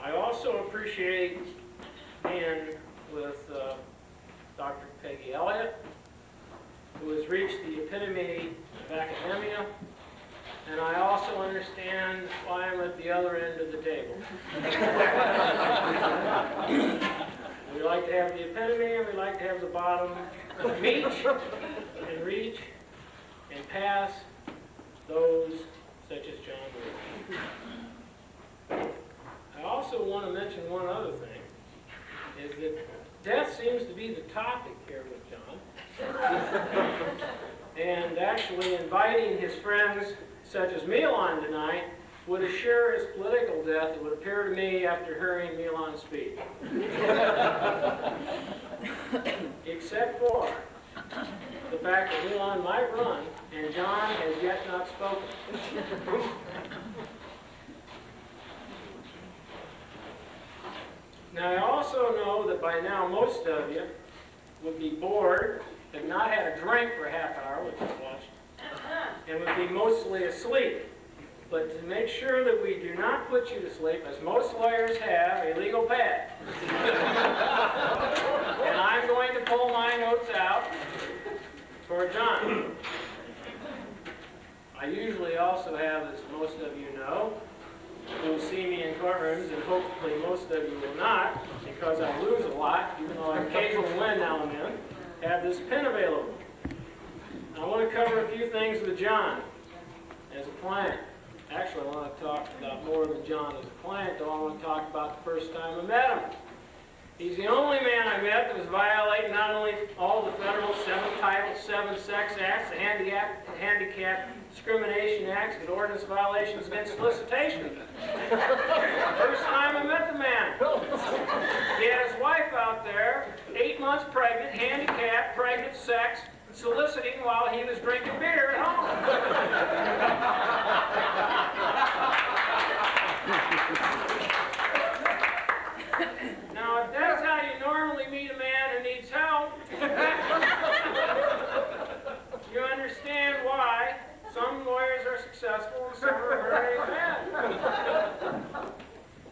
I also appreciate being with Dr. Peggy Elliott, who has reached the epitome of academia, and I also understand why I'm at the other end of the table. We like to have the epitome, and we like to have the bottom meet and reach and pass those such as John Rooda. I also want to mention one other thing, is that death seems to be the topic here with John. And actually inviting his friends such as Milan tonight would assure his political death, it would appear to me after hearing Milan speak. Except for the fact that Milan might run, and John has yet not spoken. Now, I also know that by now most of you would be bored, have not had a drink for a half hour, which is watched, and would be mostly asleep. But to make sure that we do not put you to sleep, as most lawyers have, a legal pad. And I'm going to pull my notes out for John. I usually also have, as most of you know, who will see me in courtrooms, and hopefully most of you will not, because I lose a lot, even though I occasionally win now and then, have this pen available. I want to cover a few things with John as a client. Actually, I want to talk about more than John as a client, though I want to talk about the first time I met him. He's the only man I met that was violating not only all the federal Title VII Sex Acts, the Handicap Discrimination Acts, but ordinance violations against solicitation. First time I met the man. He had his wife out there, 8 months pregnant, handicapped, pregnant, sex, soliciting while he was drinking beer at home. Now, if that's how you normally meet a man who needs help, you understand why some lawyers are successful and some are very bad.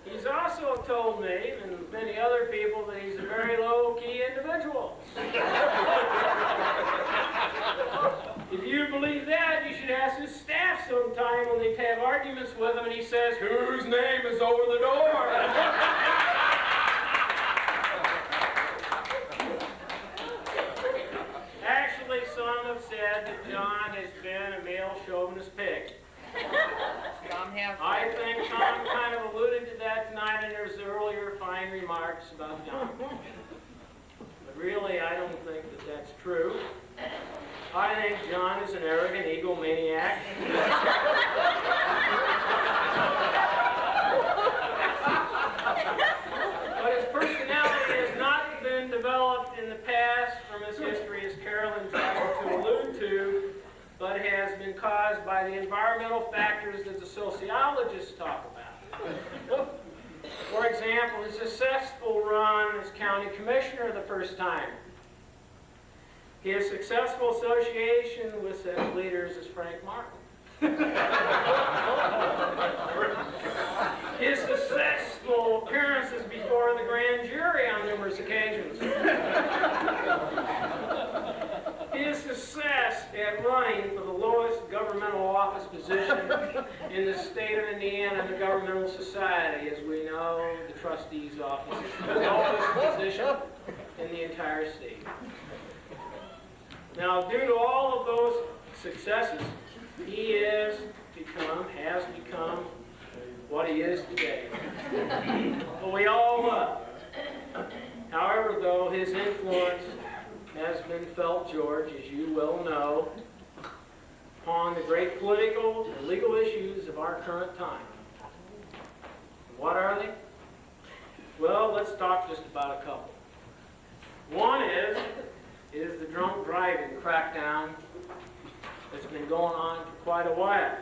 He's also told me, and many other people, that he's a very low-key individual. If you believe that, you should ask his staff sometime when they have arguments with him and he says, "Whose name is over the door?" Actually, some have said that John has been a male chauvinist pig. I think Tom kind of alluded to that tonight in his earlier fine remarks about John. But really, I don't think that that's true. I think John is an arrogant egomaniac. But his personality has not been developed in the past from his history, as Carolyn tried to allude to, but has been caused by the environmental factors that the sociologists talk about. For example, his successful run as county commissioner the first time. His successful association with such leaders as Frank Martin. His successful appearances before the grand jury on numerous occasions. His success at running for the lowest governmental office position in the state of Indiana, the governmental society, as we know, the trustee's office, the lowest position in the entire state. Now, due to all of those successes, he has become what he is today. But we all love. However, though, his influence has been felt, George, as you well know, upon the great political and legal issues of our current time. What are they? Well, let's talk just about a couple. One is the drunk driving crackdown that's been going on for quite a while.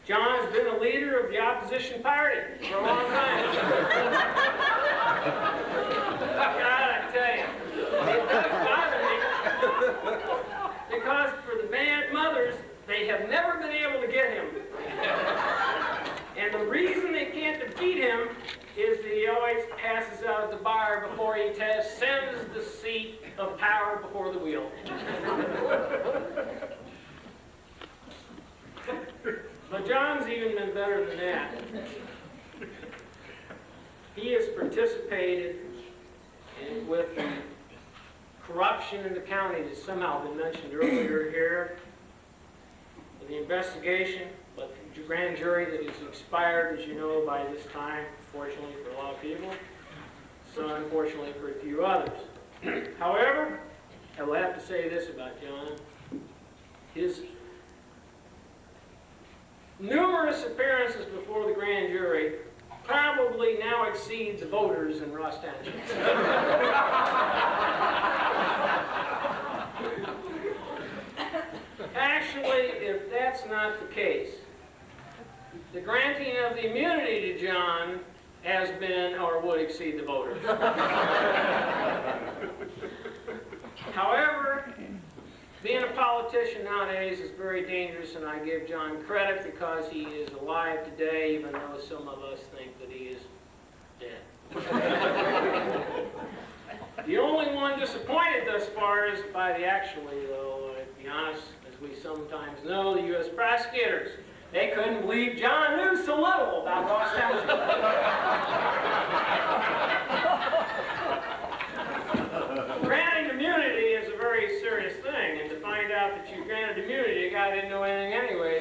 John has been a leader of the opposition party for a long time. God, I tell you, it does bother me because for the mothers, they have never been able to get him. And the reason they can't defeat him is that he always passes out at the bar before he sends the seat of power before the wheel. But John's even been better than that. He has participated with the corruption in the county that's somehow been mentioned earlier here, the investigation, but the grand jury that is expired, as you know, by this time, fortunately for a lot of people, so unfortunately for a few others. However, I will have to say this about John. His numerous appearances before the grand jury probably now exceed the voters in Ross Township. Actually, if that's not the case, the granting of the immunity to John has been or would exceed the voters. However, being a politician nowadays is very dangerous, and I give John credit because he is alive today, even though some of us think that he is dead. The only one disappointed thus far is by the actually, though, to be honest, as we sometimes know, the U.S. prosecutors. They couldn't believe John knew so little about Ross Township. Granting immunity is a very serious thing, and to find out that you granted immunity, the guy didn't know anything anyway.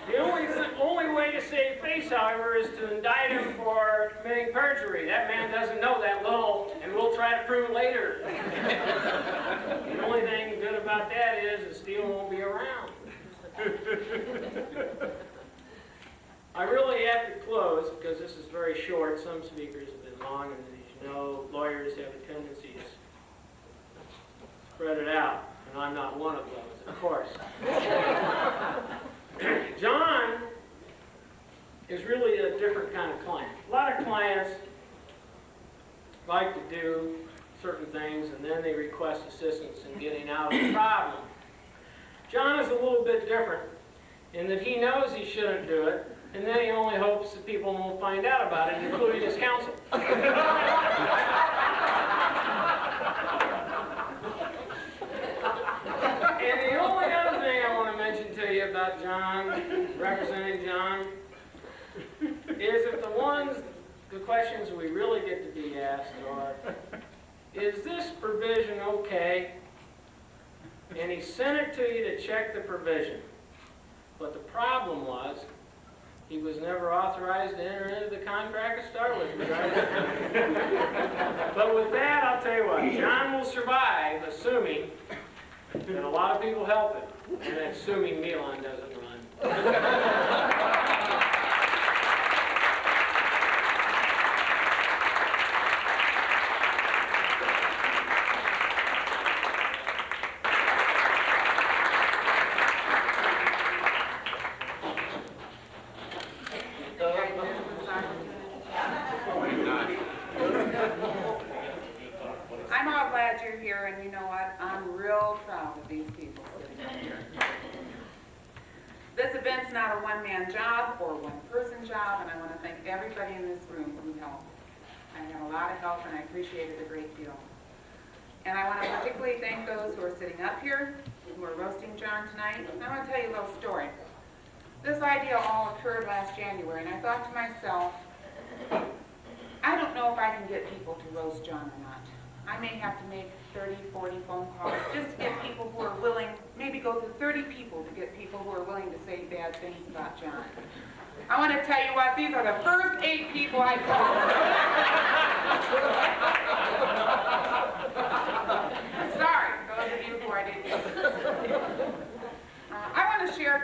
The only way to save face, however, is to committing perjury. That man doesn't know that little, and we'll try to prove it later. The only thing good about that is Steele won't be around. I really have to close because this is very short. Some speakers have been long, and as you know, lawyers have a tendency to spread it out, and I'm not one of those, of course. John is really a different kind of client. A lot of clients like to do certain things, and then they request assistance in getting out of the problem. John is a little bit different in that he knows he shouldn't do it, and then he only hopes that people won't find out about it, including his counsel. And the only other thing I want to mention to you about John, representing John, is that the questions we really get to be asked are, is this provision okay? And he sent it to you to check the provision. But the problem was, he was never authorized to enter into the contract to start with. But with that, I'll tell you what, John will survive, assuming that a lot of people help him, and assuming Milan doesn't run. I'm all glad you're here, and you know what? I'm real proud of these people sitting up here. This event's not a one-man job or one-person job, and I want to thank everybody in this room who helped. I had a lot of help, and I appreciate it a great deal. And I want to particularly thank those who are sitting up here, who are roasting John tonight. And I want to tell you a little story. This idea all occurred last January, and I thought to myself, I don't know if I can get people to roast John or not. I may have to make 30, 40 phone calls just to get people who are willing, maybe go through 30 people to get people who are willing to say bad things about John. I want to tell you what, these are the first 8 people I called. Sorry, those of you who I didn't get. I want to share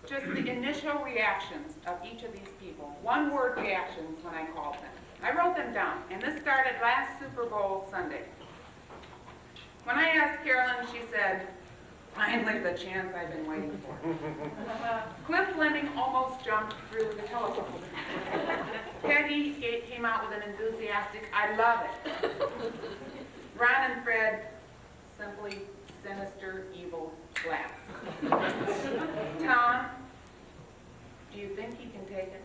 just the initial reactions of each of these people. One-word reactions when I called them. I wrote them down, and this started last Super Bowl Sunday. When I asked Carolyn, she said, finally the chance I've been waiting for. Cliff Fleming almost jumped through the telephone. Peggy came out with an enthusiastic, I love it. Ron and Fred, simply sinister, evil laughs. Tom, do you think he can take it?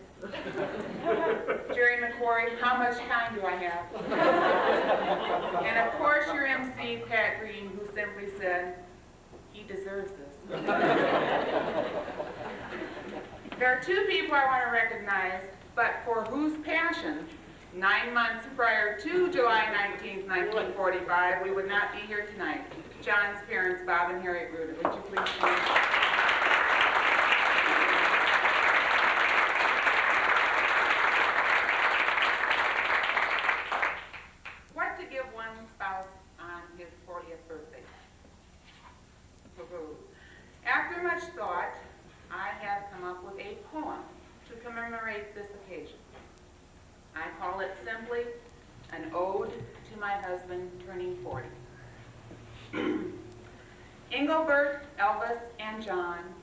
Jerry McQuarrie, how much time do I have? And of course your MC, Pat Green, who simply said, he deserves this. There are 2 people I want to recognize, but for whose passion, 9 months prior to July 19th, 1945, we would not be here tonight. John's parents, Bob and Harriet Rooda. Would you please stand? After much thought, I have come up with a poem to commemorate this occasion. I call it simply an ode to my husband turning 40. Engelbert, Elvis, and John,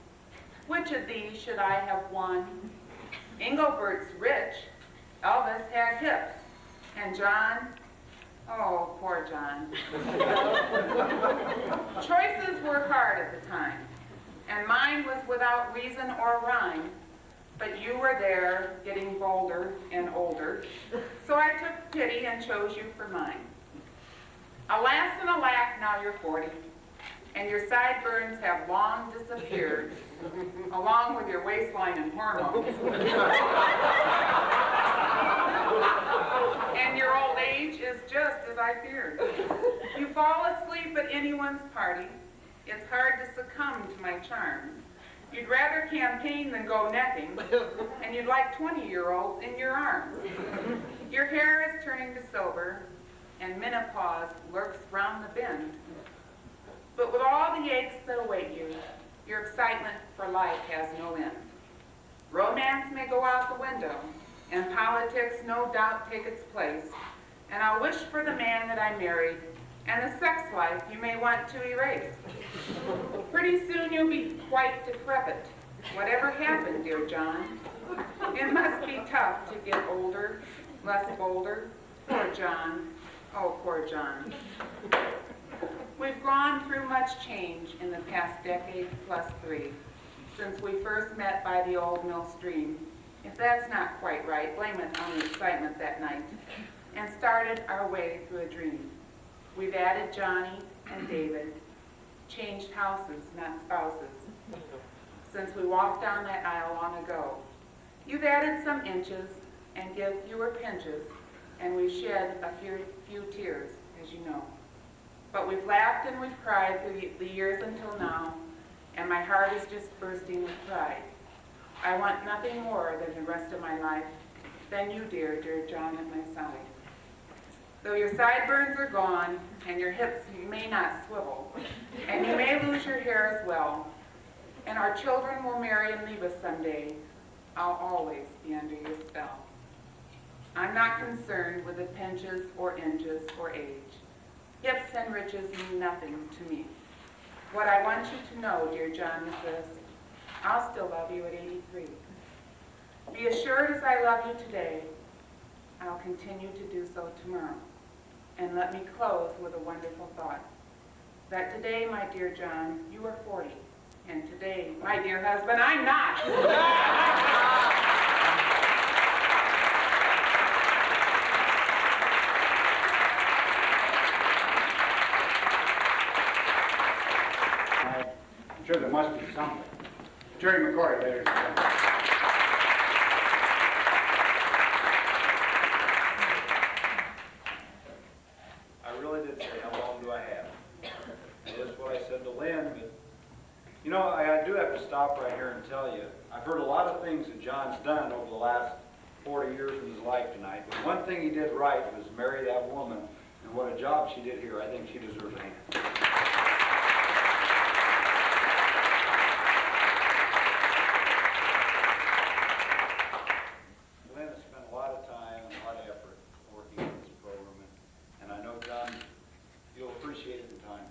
which of these should I have won? Engelbert's rich, Elvis had hips, and John, oh, poor John. Choices were hard at the time, and mine was without reason or rhyme, but you were there, getting bolder and older, so I took pity and chose you for mine. Alas and alack, now you're 40, and your sideburns have long disappeared, along with your waistline and hormones. And your old age is just as I feared. You fall asleep at anyone's party. It's hard to succumb to my charms. You'd rather campaign than go necking, and you'd like 20-year-olds in your arms. Your hair is turning to silver, and menopause lurks round the bend. But with all the aches that await you, your excitement for life has no end. Romance may go out the window, and politics no doubt take its place, and I'll wish for the man that I married, and the sex life you may want to erase. Pretty soon you'll be quite decrepit. Whatever happened, dear John? It must be tough to get older, less bolder. Poor John. Oh, poor John. We've gone through much change in the past decade plus 3, since we first met by the old mill stream. If that's not quite right, blame it on the excitement that night, and started our way through a dream. We've added Johnny and David, changed houses, not spouses, since we walked down that aisle long ago. You've added some inches and give fewer pinches, and we've shed a few tears, as you know. But we've laughed and we've cried through the years until now, and my heart is just bursting with pride. I want nothing more than the rest of my life than you, dear John, at my side. Though your sideburns are gone, and your hips may not swivel, and you may lose your hair as well, and our children will marry and leave us someday, I'll always be under your spell. I'm not concerned with the pinches or inches or age. Hips and riches mean nothing to me. What I want you to know, dear John, is this: I'll still love you at 83. Be assured as I love you today, I'll continue to do so tomorrow. And let me close with a wonderful thought, that today, my dear John, you are 40, and today, my dear husband, I'm not. I'm sure there must be something. Jerry McCoy, ladies and gentlemen. I really did say, how long do I have? And that's what I said to Lynn, but you know, I do have to stop right here and tell you, I've heard a lot of things that John's done over the last 40 years of his life tonight, but one thing he did right was marry that woman, and what a job she did here. I think she deserves a hand. Lynn has spent a lot of time and a lot of effort working on this program, and I know, John, you'll appreciate it in time.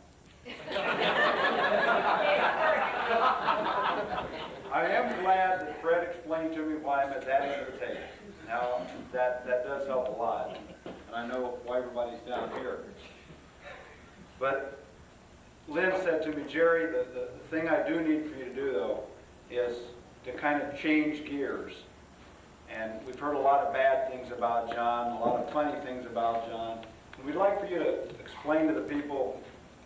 I am glad that Fred explained to me why I'm at that end of the table. Now, that does help a lot, and I know why everybody's down here. But Lynn said to me, Jerry, the thing I do need for you to do, though, is to kind of change gears. And we've heard a lot of bad things about John, a lot of funny things about John. And we'd like for you to explain to the people,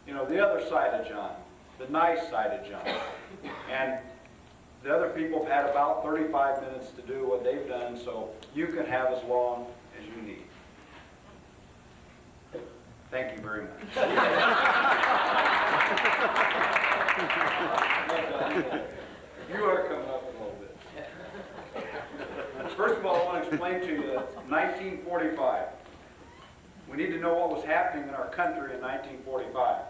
you know, the other side of John, the nice side of John. And the other people have had about 35 minutes to do what they've done, so you can have as long as you need. Thank you very much. You are coming up a little bit. First of all, I want to explain to you that 1945. We need to know what was happening in our country in 1945.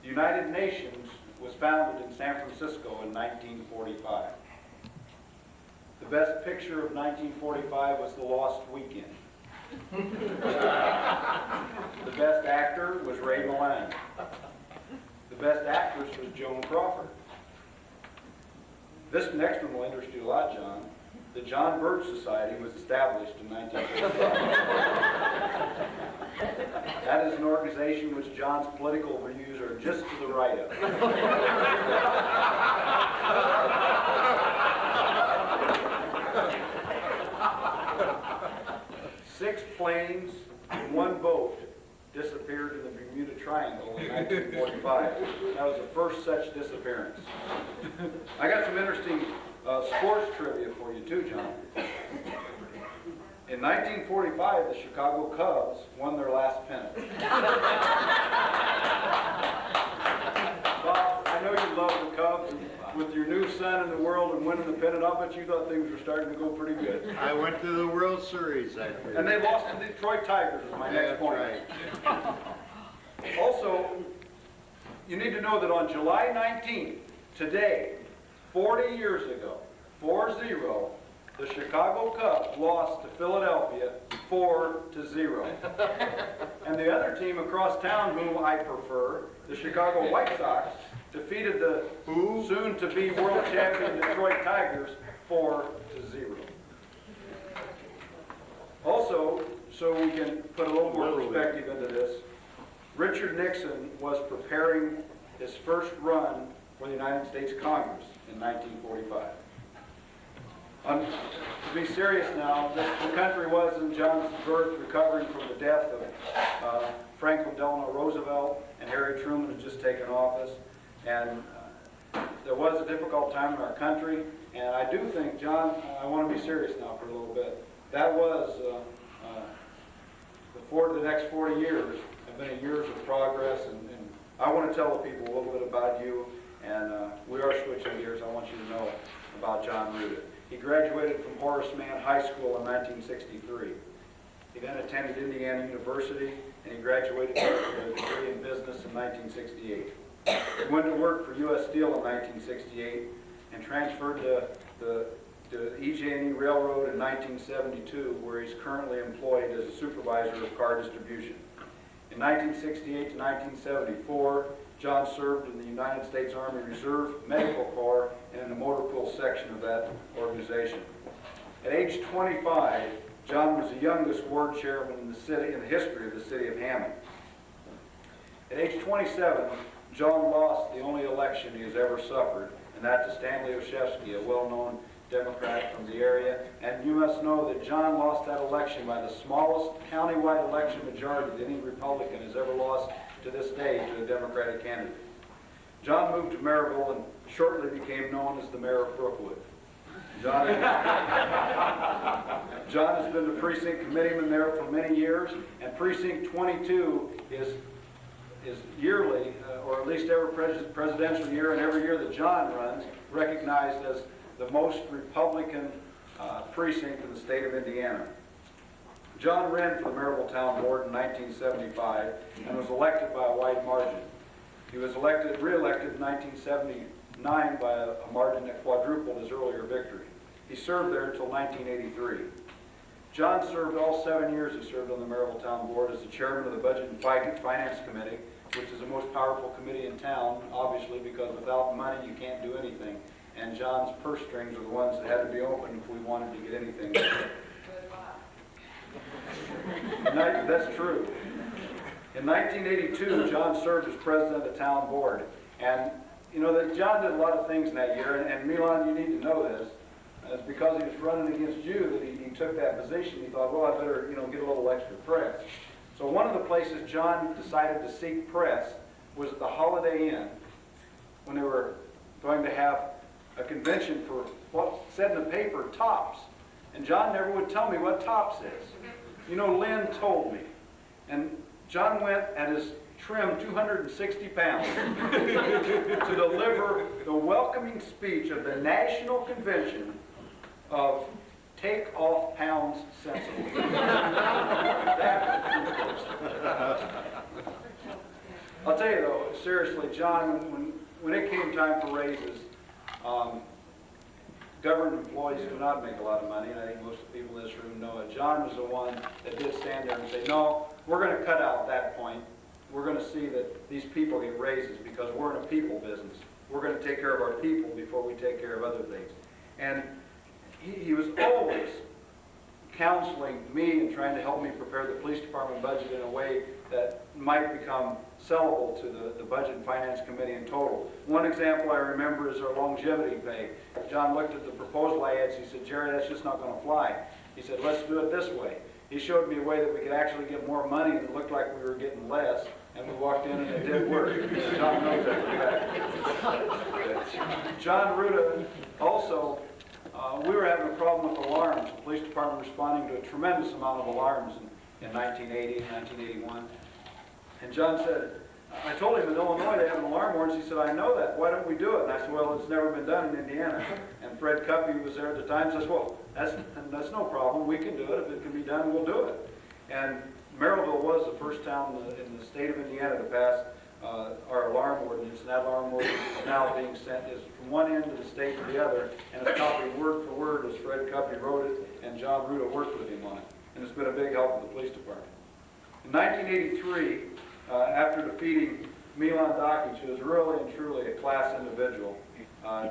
The United Nations was founded in San Francisco in 1945. The best picture of 1945 was The Lost Weekend. The best actor was Ray Milland. The best actress was Joan Crawford. This next one will interest you a lot, John. The John Birch Society was established in 1945. That is an organization which John's political views are just to the right of. 6 planes and 1 boat disappeared in the Bermuda Triangle in 1945. That was the first such disappearance. I got some interesting sports trivia for you too, John. In 1945, the Chicago Cubs won their last pennant. Bob, I know you love the Cubs, and with your new son in the world and winning the pennant, I'll bet you thought things were starting to go pretty good. I went to the World Series that year. And they lost to the Detroit Tigers, is my next point. Right. Also, you need to know that on July 19th, today, 40 years ago, 4-0, the Chicago Cubs lost to Philadelphia 4-0. And the other team across town, whom I prefer, the Chicago White Sox, defeated the soon-to-be world champion Detroit Tigers 4-0. Also, so we can put a little more perspective into this, Richard Nixon was preparing his first run for the United States Congress in 1945. To be serious now, the country was in John's birth recovering from the death of Franklin Delano Roosevelt, and Harry Truman had just taken office. And there was a difficult time in our country, and I do think, John, I want to be serious now for a little bit. That was, the next 40 years have been years of progress, and I want to tell the people a little bit about you, and we are switching gears. I want you to know about John Rooda. He graduated from Horace Mann High School in 1963. He then attended Indiana University, and he graduated with a degree in business in 1968. He went to work for U.S. Steel in 1968 and transferred to the EJ&E Railroad in 1972, where he's currently employed as a supervisor of car distribution. In 1968 to 1974, John served in the United States Army Reserve Medical Corps and in the motor pool section of that organization. At age 25, John was the youngest ward chairman in the history of the city of Hammond. At age 27, John lost the only election he has ever suffered, and that's to Stanley Oshevsky, a well-known Democrat from the area. And you must know that John lost that election by the smallest countywide election majority that any Republican has ever lost to this day to a Democratic candidate. John moved to Maryville and shortly became known as the mayor of Brookwood. John has been the precinct committeeman there for many years, and Precinct 22 is yearly, or at least every presidential year and every year that John runs, recognized as the most Republican precinct in the state of Indiana. John ran for the Maryville Town Board in 1975 and was elected by a wide margin. He was re-elected in 1979 by a margin that quadrupled his earlier victory. He served there until 1983. John served all 7 years he served on the Maryville Town Board as the chairman of the Budget and Finance Committee, which is the most powerful committee in town, obviously, because without money you can't do anything. And John's purse strings are the ones that had to be open if we wanted to get anything done. That's true. In 1982, John served as president of the town board. And you know that John did a lot of things in that year, and Milan, you need to know this. It's because he was running against you that he took that position. He thought, well, I better, get a little extra press. So one of the places John decided to seek press was at the Holiday Inn when they were going to have a convention for what said in the paper, Tops. And John never would tell me what Tops is. Lynn told me. And John went at his trim 260 pounds to deliver the welcoming speech of the National Convention of Take Off Pounds Sensible. I'll tell you though, seriously, John, when it came time for raises, government employees do not make a lot of money, and I think most of the people in this room know it. John was the one that did stand there and say, no, we're going to cut out that point. We're going to see that these people get raises because we're in a people business. We're going to take care of our people before we take care of other things. And he was always counseling me and trying to help me prepare the police department budget in a way that might become sellable to the Budget and Finance Committee in total. One example I remember is our longevity pay. John looked at the proposal ads. He said, Jerry, that's just not going to fly. He said, let's do it this way. He showed me a way that we could actually get more money and it looked like we were getting less. And we walked in and it did work. John knows that for fact. John Rooda also, we were having a problem with alarms. The police department responding to a tremendous amount of alarms in 1980, 1981. And John said, I told him in Illinois they have an alarm ordinance. He said, I know that. Why don't we do it? And I said, well, it's never been done in Indiana. And Fred Cuppy was there at the time and says, well, that's no problem. We can do it. If it can be done, we'll do it. And Merrillville was the first town in the state of Indiana to pass our alarm ordinance, and that alarm ordinance is now being sent from one end of the state to the other, and it's copied word for word as Fred Cuppy wrote it, and John Rooda worked with him on it. And it's been a big help to the police department. In 1983, after defeating Milan Dakic, who is really and truly a class individual,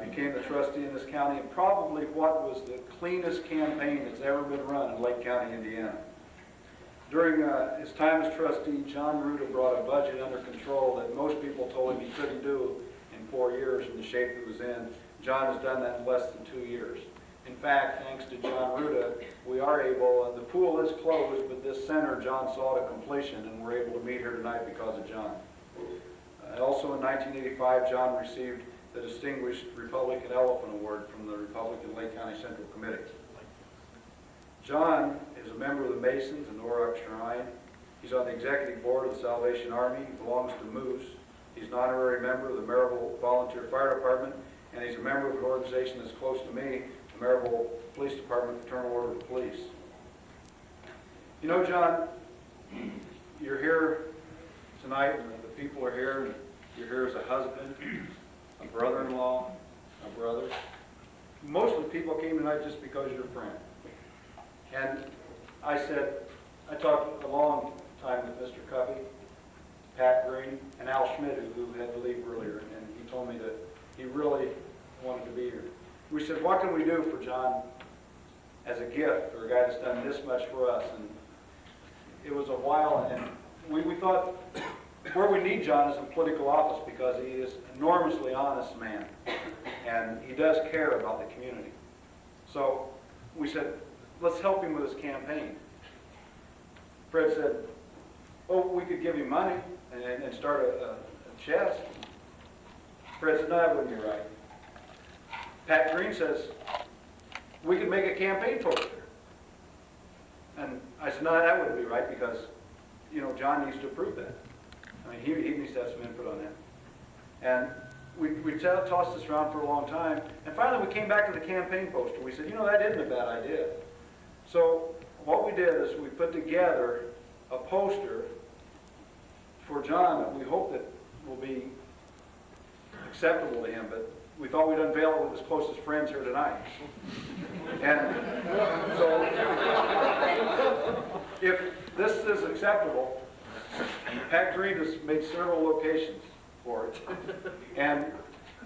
became the trustee in this county, and probably what was the cleanest campaign that's ever been run in Lake County, Indiana. During his time as trustee, John Rooda brought a budget under control that most people told him he couldn't do in 4 years in the shape it was in. John has done that in less than 2 years. In fact, thanks to John Rooda, we are able, the pool is closed, but this center John saw to completion, and we're able to meet here tonight because of John. Also in 1985, John received the Distinguished Republican Elephant Award from the Republican Lake County Central Committee. John is a member of the Masons and Orrock Shrine. He's on the executive board of the Salvation Army. He belongs to Moose. He's an honorary member of the Maryville Volunteer Fire Department, and he's a member of an organization that's close to me, the Maryville Police Department Fraternal Order of Police. You know, John, you're here tonight, and the people are here, and you're here as a husband, a brother-in-law, a brother. Most of the people came tonight just because you're a friend. And I talked a long time with Mr. Cuppy, Pat Green, and Al Schmidt, who had to leave earlier, and he told me that he really wanted to be here. We said, what can we do for John as a gift for a guy that's done this much for us? And it was a while, and we thought where we need John is in political office, because he is an enormously honest man, and he does care about the community. So we said, let's help him with his campaign. Fred said, oh, we could give him money and start a chest. Fred said, no, that wouldn't be right. Pat Green says, we could make a campaign poster. And I said, no, that wouldn't be right, because, you know, John needs to approve that. I mean, he needs to have some input on that. And we tossed this around for a long time, and finally we came back to the campaign poster. We said, you know, that isn't a bad idea. So what we did is we put together a poster for John that we hope that will be acceptable to him, but we thought we'd unveil it with his closest friends here tonight. And so if this is acceptable, Pat Green has made several locations for it, and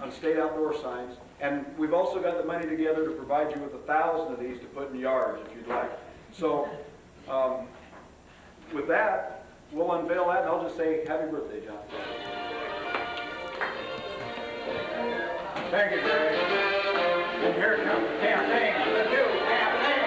on state outdoor signs. And we've also got the money together to provide you with 1,000 of these to put in yards if you'd like. So with that, we'll unveil that, and I'll just say happy birthday, John. Thank you, Greg. And here comes the campaign. The new campaign.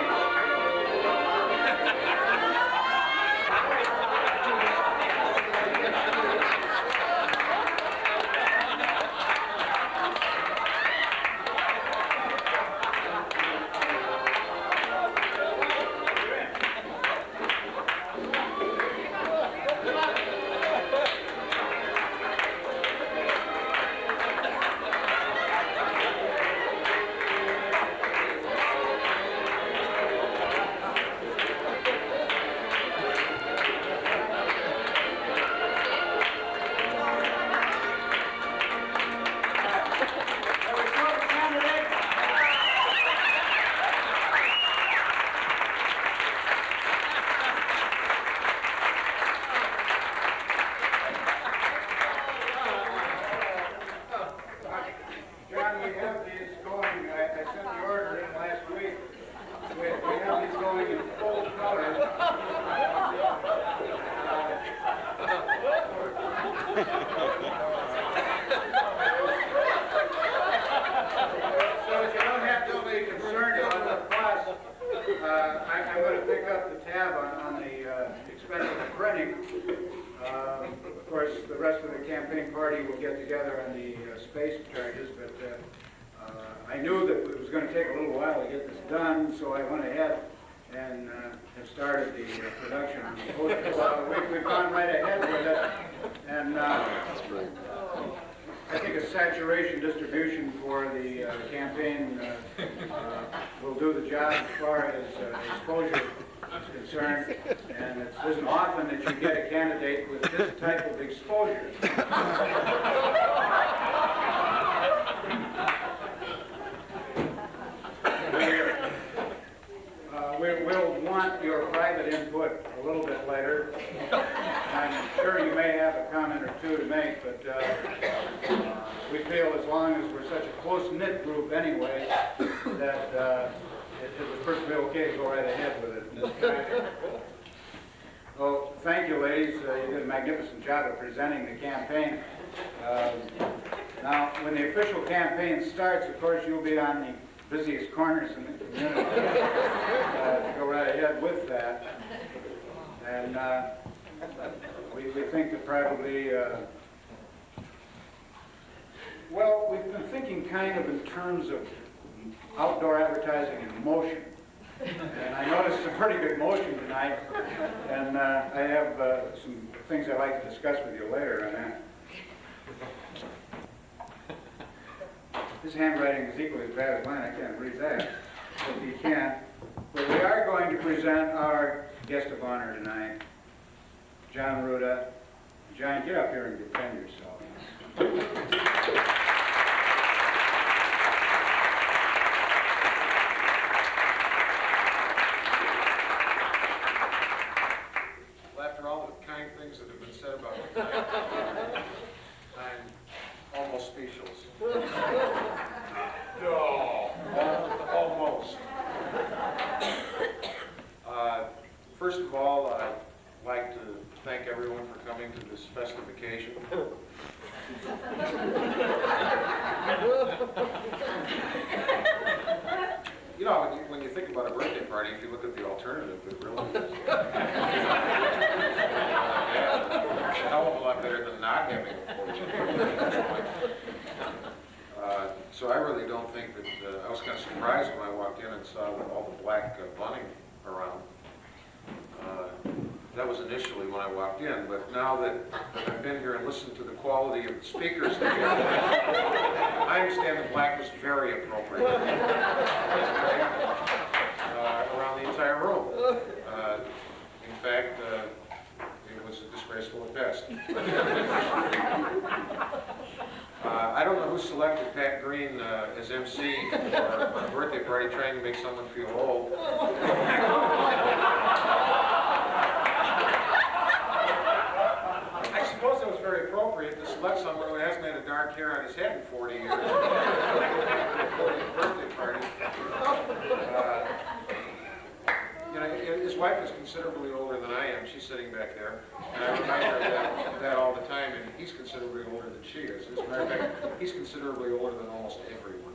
I'm going to pick up the tab on the expense of printing. Of course, the rest of the campaign party will get together on the space charges, but I knew that it was going to take a little while to get this done, so I went ahead and have started the production on the poster. We've gone right ahead with it, and saturation distribution for the campaign will do the job as far as exposure is concerned, and it isn't often that you get a candidate with this type of exposure. We'll want your private input a little bit later. I'm sure you may have a comment or two to make, but we feel as long as we're such a close-knit group anyway, that it was perfectly okay to go right ahead with it. Well, thank you, ladies. You did a magnificent job of presenting the campaign. Now, when the official campaign starts, of course, you'll be on the busiest corners in the community to go right ahead with that. And we think that probably, well, we've been thinking kind of in terms of outdoor advertising in motion. And I noticed a pretty good motion tonight, and I have some things I'd like to discuss with you later on that. His handwriting is equally as bad as mine. I can't read that, but you can. But we are going to present our guest of honor tonight, John Rooda. John, get up here and defend yourself. Well, after all the kind things that have been said about me tonight, I'm almost speechless. No, almost. First of all, I'd like to thank everyone for coming to this festive occasion. You know, when you think about a birthday party, if you look at the alternative, it really is a hell of a lot better than not having a 14th. So I really don't think that, I was kind of surprised when I walked in and saw all the black bunting around. That was initially when I walked in, but now that I've been here and listened to the quality of the speakers that you have, I understand that black was very appropriate around the entire room. In fact, it was disgraceful at best. I don't know who selected Pat Green as MC for a birthday party trying to make someone feel old. I suppose it was very appropriate to select someone who hasn't had a dark hair on his head in 40 years for a 40th birthday party. You know, his wife is considerably older than I am. She's sitting back there. And I remind her of that all the time, and he's considerably older than she is. As a matter of fact, he's considerably older than almost everyone.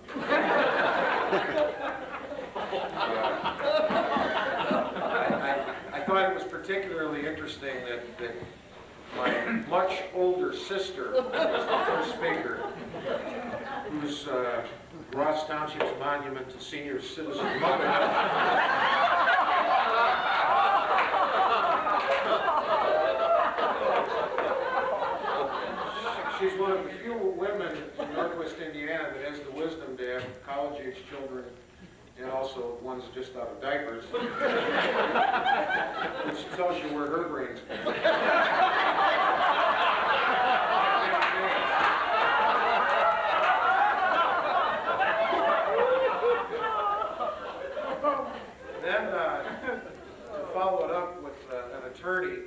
I thought it was particularly interesting that my much older sister was the first speaker, who's Ross Township's monument to senior citizen mother. She's one of the few women in Northwest Indiana that has the wisdom to have college-age children and also ones just out of diapers, which tells you where her brain's going. Then, to follow it up with an attorney,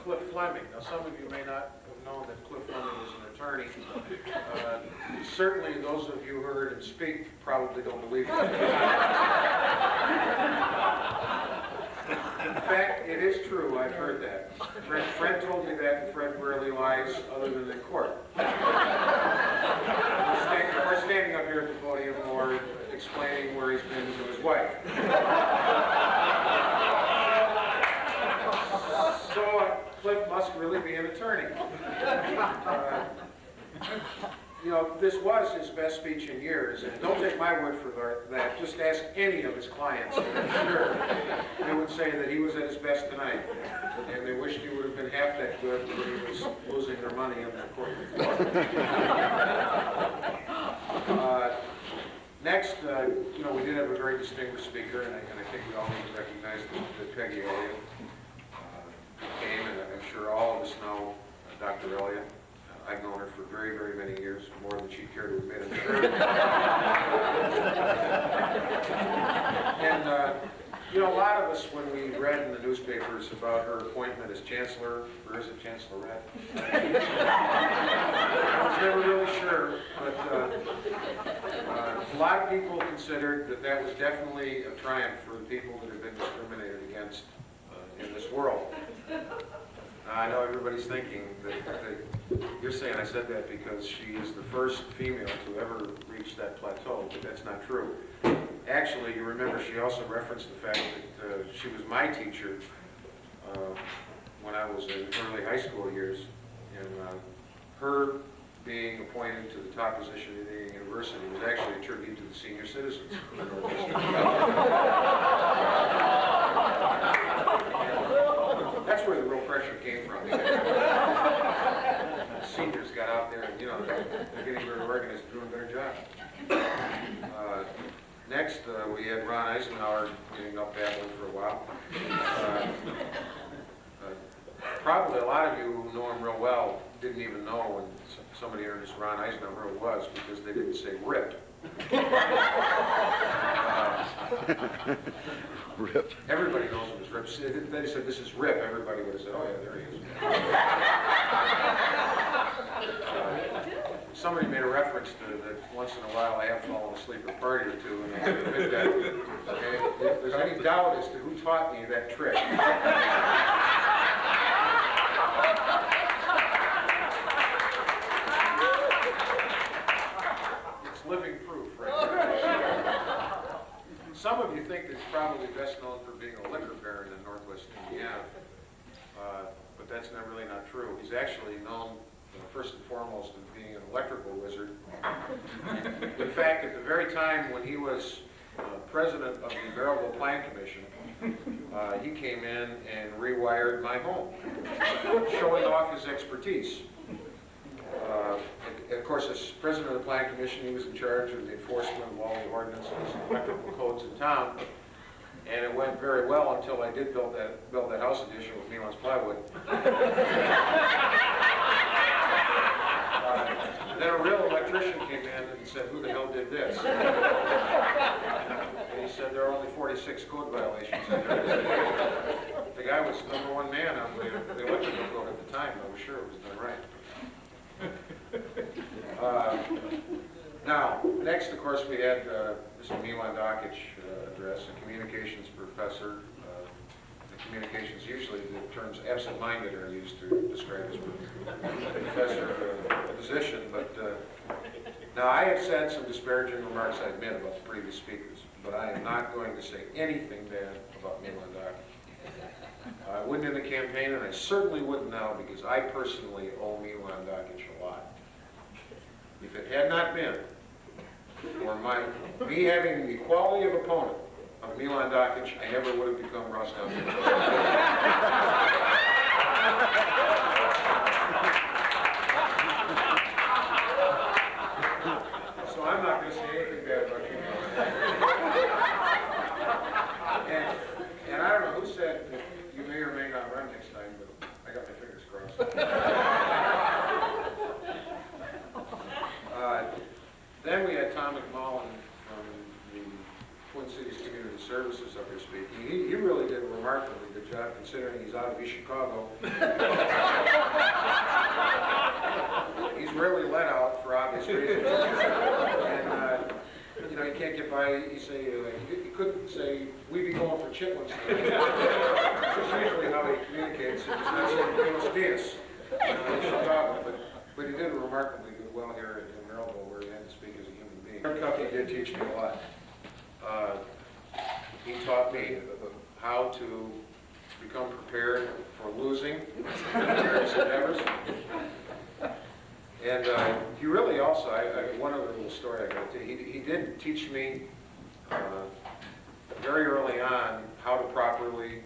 Cliff Fleming. Now, some of you may not have known that Cliff Fleming is an attorney. Certainly, those of you who heard him speak probably don't believe it. In fact, it is true. I've heard that. Fred told me that, and Fred rarely lies other than in court. We're standing up here at the podium or explaining where he's been to his wife. So Cliff must really be an attorney. you know, this was his best speech in years, and don't take my word for that. Just ask any of his clients, and I'm sure they would say that he was at his best tonight, and they wished he would have been half that good when he was losing their money on the court floor. Next, you know, we did have a very distinguished speaker, and I think we all need to recognize that Peggy Elliott came, and I'm sure all of us know Dr. Elliott. I've known her for very, very many years, more than she'd care to admit, I'm sure. And, you know, a lot of us, when we read in the newspapers about her appointment as chancellor, or is it chancellorette? I was never really sure, but a lot of people considered that that was definitely a triumph for the people that have been discriminated against in this world. I know everybody's thinking that you're saying I said that because she is the first female to ever reach that plateau, but that's not true. Actually, you remember she also referenced the fact that she was my teacher when I was in early high school years, and her being appointed to the top position in the university was actually a tribute to the senior citizens of the Northeastern. That's where the real pressure came from. The seniors got out there and, you know, they're getting very organized, doing a better job. Next, we had Ron Eisenhower getting up battling for a while. Probably a lot of you who know him real well didn't even know when somebody introduced Ron Eisenhower who it was, because they didn't say RIP. RIP. Everybody knows him as RIP. They said, this is RIP. Everybody would have said, oh yeah, there he is. Somebody made a reference to that once in a while I have fallen asleep at a party or two, and I have to admit that. Okay? If there's any doubt as to who taught me that trick, it's living proof right there. Some of you think that he's probably best known for being a liquor baron in Northwest Indiana, but that's not really not true. He's actually known first and foremost as being an electrical wizard. In fact, at the very time when he was president of the Variable Plan Commission, he came in and rewired my home, showing off his expertise. Of course, as president of the Plan Commission, he was in charge of the enforcement of all the ordinances and electrical codes in town. And it went very well until I did build that house addition with Milan's plywood. Then a real electrician came in and said, who the hell did this? And he said, there are only 46 code violations. The guy was #1 man on the electrical code at the time. I was sure it was done right. Now, next, of course, we had Mr. Milan Dokic address, a communications professor. Communications, usually the terms absent-minded are used to describe his professor position, but now I have said some disparaging remarks, I admit, about the previous speakers, but I am not going to say anything bad about Milan Dokic. I wouldn't in the campaign, and I certainly wouldn't now, because I personally owe Milan Dokic a lot. If it had not been for me having the quality of opponent of Milan Dokic, I never would have become Rostov. So I'm not going to say anything bad about you. And I don't know who said that you may or may not run next time, but I got my fingers crossed. Then we had Tom McMullen from the Twin Cities Community Services up here speaking. He really did a remarkably good job considering he's out of East Chicago. He's rarely let out for obvious reasons. And, you know, you can't get by, you couldn't say, we be going for chitlins. Which is usually how he communicates. He's not saying, Buenos Dias in Chicago, but he did a remarkably good well here in Maryville, where he had to speak as a human being. Kentucky did teach me a lot. He taught me how to become prepared for losing in various endeavors. And he really also, one other little story I got to tell you, he did teach me very early on how to properly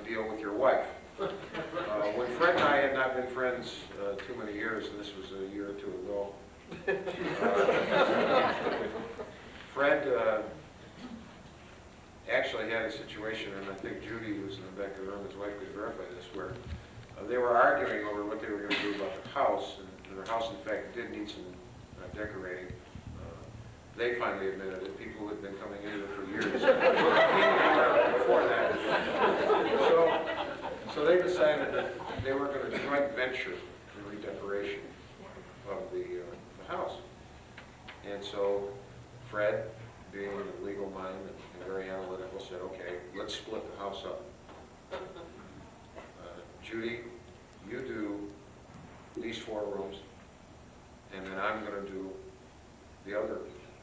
deal with your wife. When Fred and I had not been friends too many years, and this was a year or two ago, Fred actually had a situation, and I think Judy, who's in the back of the room, his wife, could verify this, where they were arguing over what they were going to do about the house, and their house, in fact, did need some decorating. They finally admitted it. People who had been coming into it for years. Before that. So they decided that they were going to joint venture the redecoration of the house. And so Fred, being a legal mind and very analytical, said, okay, let's split the house up. Judy, you do these 4 rooms, and then I'm going to do the other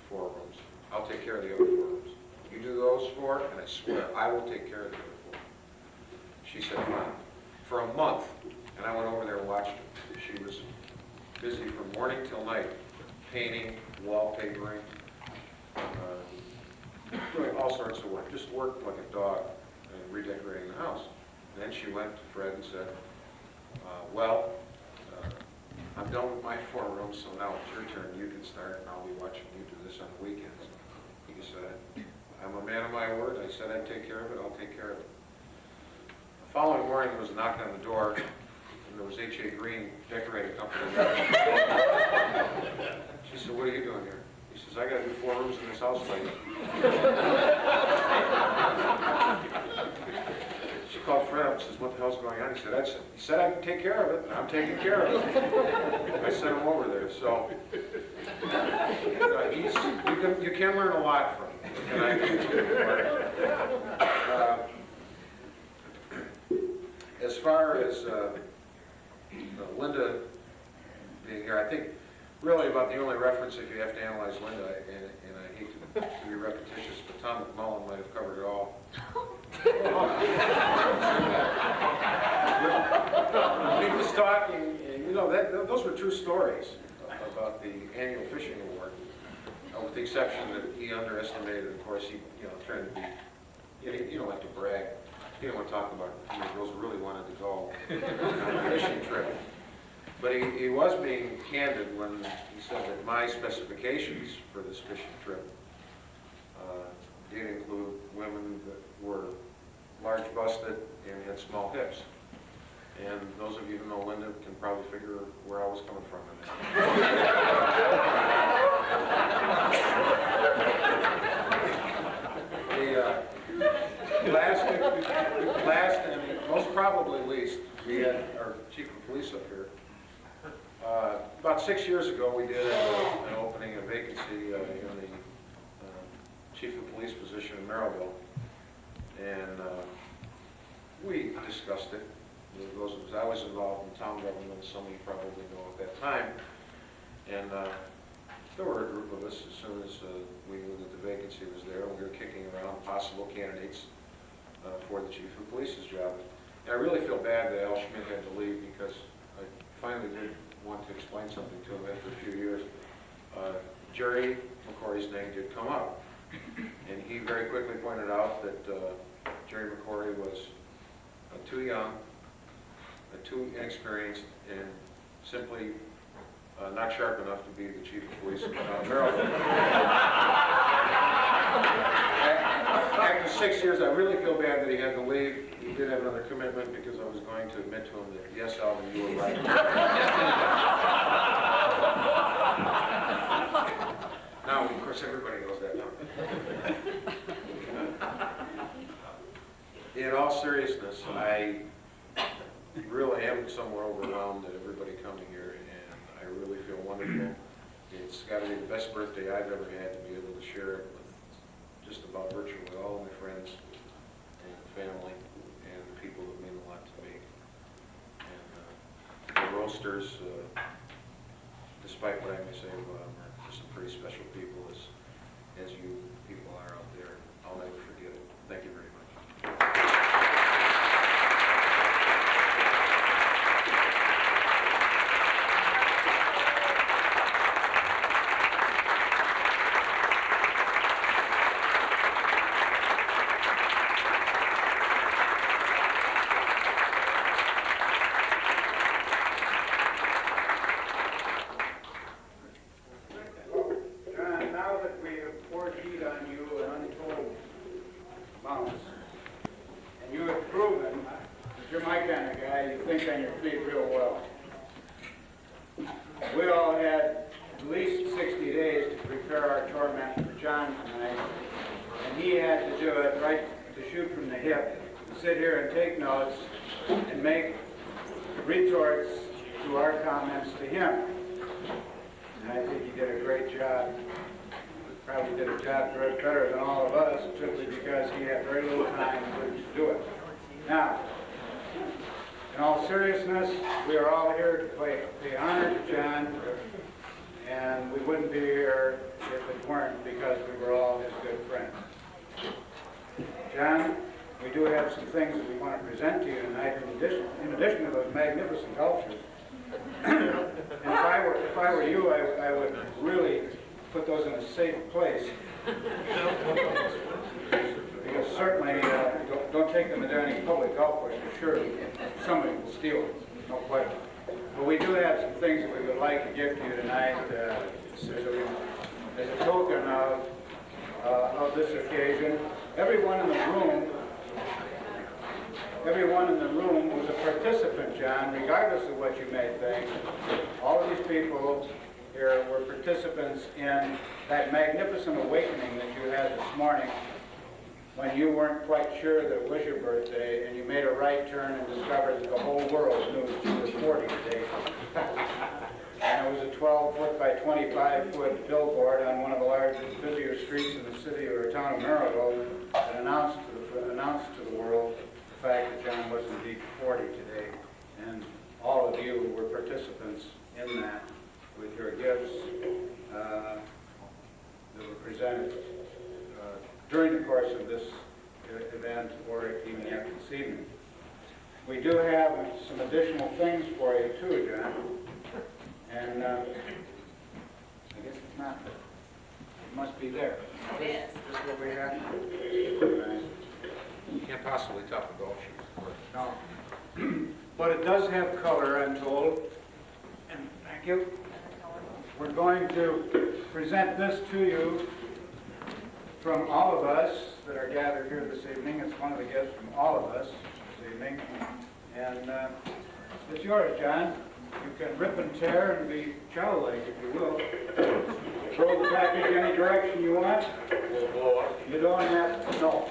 4 rooms. I'll take care of the other 4 rooms. You do those 4, and I swear I will take care of the other 4. She said, fine. For a month, and I went over there and watched her. She was busy from morning till night, painting, wallpapering, doing all sorts of work. Just worked like a dog and redecorating the house. And then she went to Fred and said, I'm done with my 4 rooms, so now it's your turn. You can start, and I'll be watching you do this on the weekends. He said, I'm a man of my word. I said I'd take care of it. I'll take care of it. The following morning, there was a knock on the door, and there was H.A. Green Decorating Company. She said, what are you doing here? He says, I got to do 4 rooms in this house lady. She called Fred up and says, what the hell's going on? He said I can take care of it, and I'm taking care of it. I sent him over there. So you can learn a lot from him. And I do too. As far as Linda being here, I think really about the only reference, if you have to analyze Linda, and I hate to be repetitious, but Tom McMullen might have covered it all. He was talking, and those were true stories about the annual fishing award, with the exception that he underestimated. Of course, he trying to be, you don't like to brag. He didn't want to talk about how many girls really wanted to go on a fishing trip. But he was being candid when he said that my specifications for this fishing trip did include women that were large-busted and had small hips. And those of you who know Linda can probably figure where I was coming from in that. Last and most probably least, we had our chief of police up here. About 6 years ago, we did an opening, a vacancy in the chief of police position in Merrillville, and we discussed it. I was involved in town government, as some of you probably know at that time, and there were a group of us as soon as we knew that the vacancy was there, and we were kicking around possible candidates for the chief of police's job. And I really feel bad that Al Schmidt had to leave, because I finally did want to explain something to him after a few years. Jerry McCory's name did come up, and he very quickly pointed out that Jerry McCory was too young, too inexperienced, and simply not sharp enough to be the chief of police of Merrillville. After 6 years, I really feel bad that he had to leave. He did have another commitment, because I was going to admit to him that, yes, Alvin, you were right. Now, of course, everybody knows that now. In all seriousness, I really am somewhat overwhelmed at everybody coming here, and I really feel wonderful. It's got to be the best birthday I've ever had to be able to share it with just about virtually all of my friends and family and the people that mean a lot to me. And the roasters, despite what I may say about them, are some pretty special people, as you people are out there. I'll never forget it. Thank you very much. shoot from the hip, sit here and take notes and make retorts to our comments to him. And I think he did a great job. Probably did a job better than all of us, simply because he had very little time to do it. Now, in all seriousness, we are all here to pay honor to John, and we wouldn't be here if it weren't because we were all his good friends. John, we do have some things that we want to present to you tonight in addition to those magnificent sculptures. And if I were you, I would really put those in a safe place. Because certainly, don't take them into any public golf course, for sure. Somebody will steal them, no question. But we do have some things that we would like to give to you tonight as a token of this occasion. Everyone in the room was a participant, John, regardless of what you may think. All of these people here were participants in that magnificent awakening that you had this morning when you weren't quite sure that it was your birthday and you made a right turn and discovered that the whole world knew that you were 40 today. And it was a 12-foot by 25-foot billboard on one of the largest, busier streets in the city or town of Marigold that announced to the world the fact that John was indeed 40 today. And all of you were participants in that with your gifts that were presented during the course of this event or even after this evening. We do have some additional things for you too, John. And I guess it's not there. It must be there. It is. This is what we have. Right. You can't possibly top a golf shoe. No. But it does have color, I'm told. And thank you. We're going to present this to you from all of us that are gathered here this evening. It's one of the gifts from all of us this evening. And it's yours, John. You can rip and tear and be childlike, if you will. Throw the package any direction you want. You don't have to. No,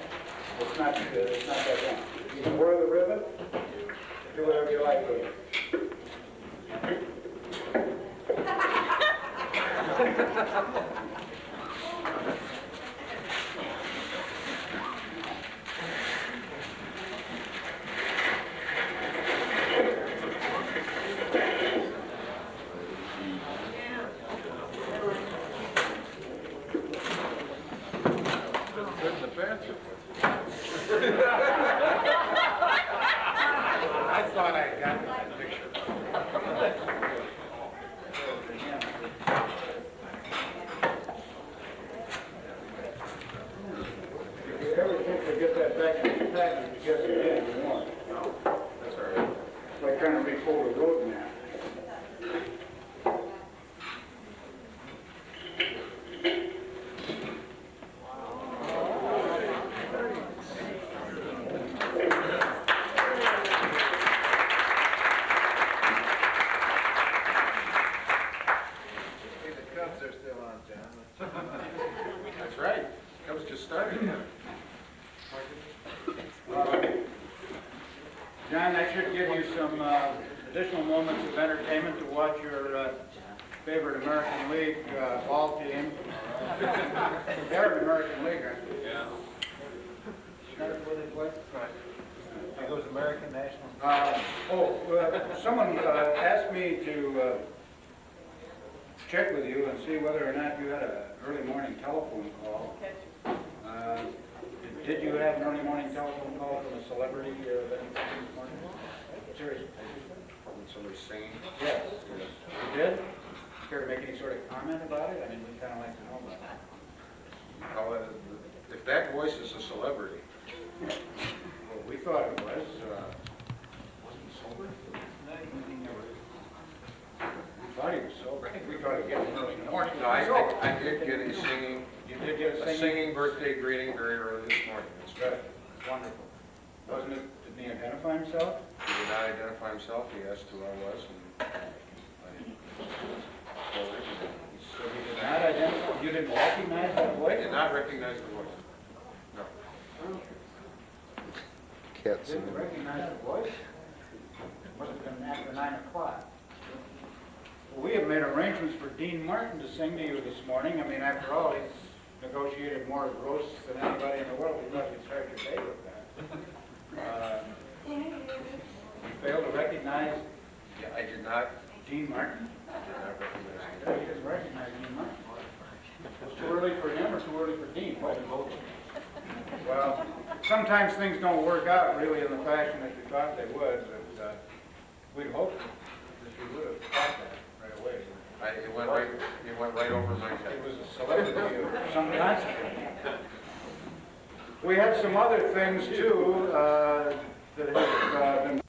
it's not that one. You can whirl the ribbon. Do whatever you like with it. Good in the bathroom. I thought I got that picture. If you ever think to get that back in the package, you guess again, you won't. No, that's all right. It's like trying to refold a road map. That's right. Cubs just started. John, I should give you some additional moments of entertainment to watch your favorite American League ball team. They're an American League, aren't they? Yeah. That's where they play? Are those American national? Someone asked me to check with you and see whether or not you had an early morning telephone call. Did you have an early morning telephone call from a celebrity this morning? Seriously? When somebody's singing. Yes. You did? Care to make any sort of comment about it? I mean, we'd kind of like to know about it. If that voice is a celebrity. Well, we thought it was. Wasn't he sober? We thought he was sober. We thought he'd get an early morning. No, I did get a singing. You did get A singing birthday greeting very early this morning. That's Good. Wonderful. Wasn't it, didn't he identify himself? He did not identify himself. He asked who I was, and So he did not identify, you didn't recognize that I voice? did not recognize the voice. No. cats. Didn't recognize the voice? Must have been after 9 o'clock. Well, we have made arrangements for Dean Martin to sing to you this morning. I mean, after all, he's negotiated more roasts than anybody in the world. We must start your day with that. You failed to recognize I did not. Dean Martin? Recognize Yeah, he doesn't recognize Dean Martin. It was too early for him or too early for Dean? Well, sometimes things don't work out really in the fashion that you thought they would, but we'd hoped that you would have caught that right away. It went right over my head. It was a celebrity of some consequence. We had some other things too that have been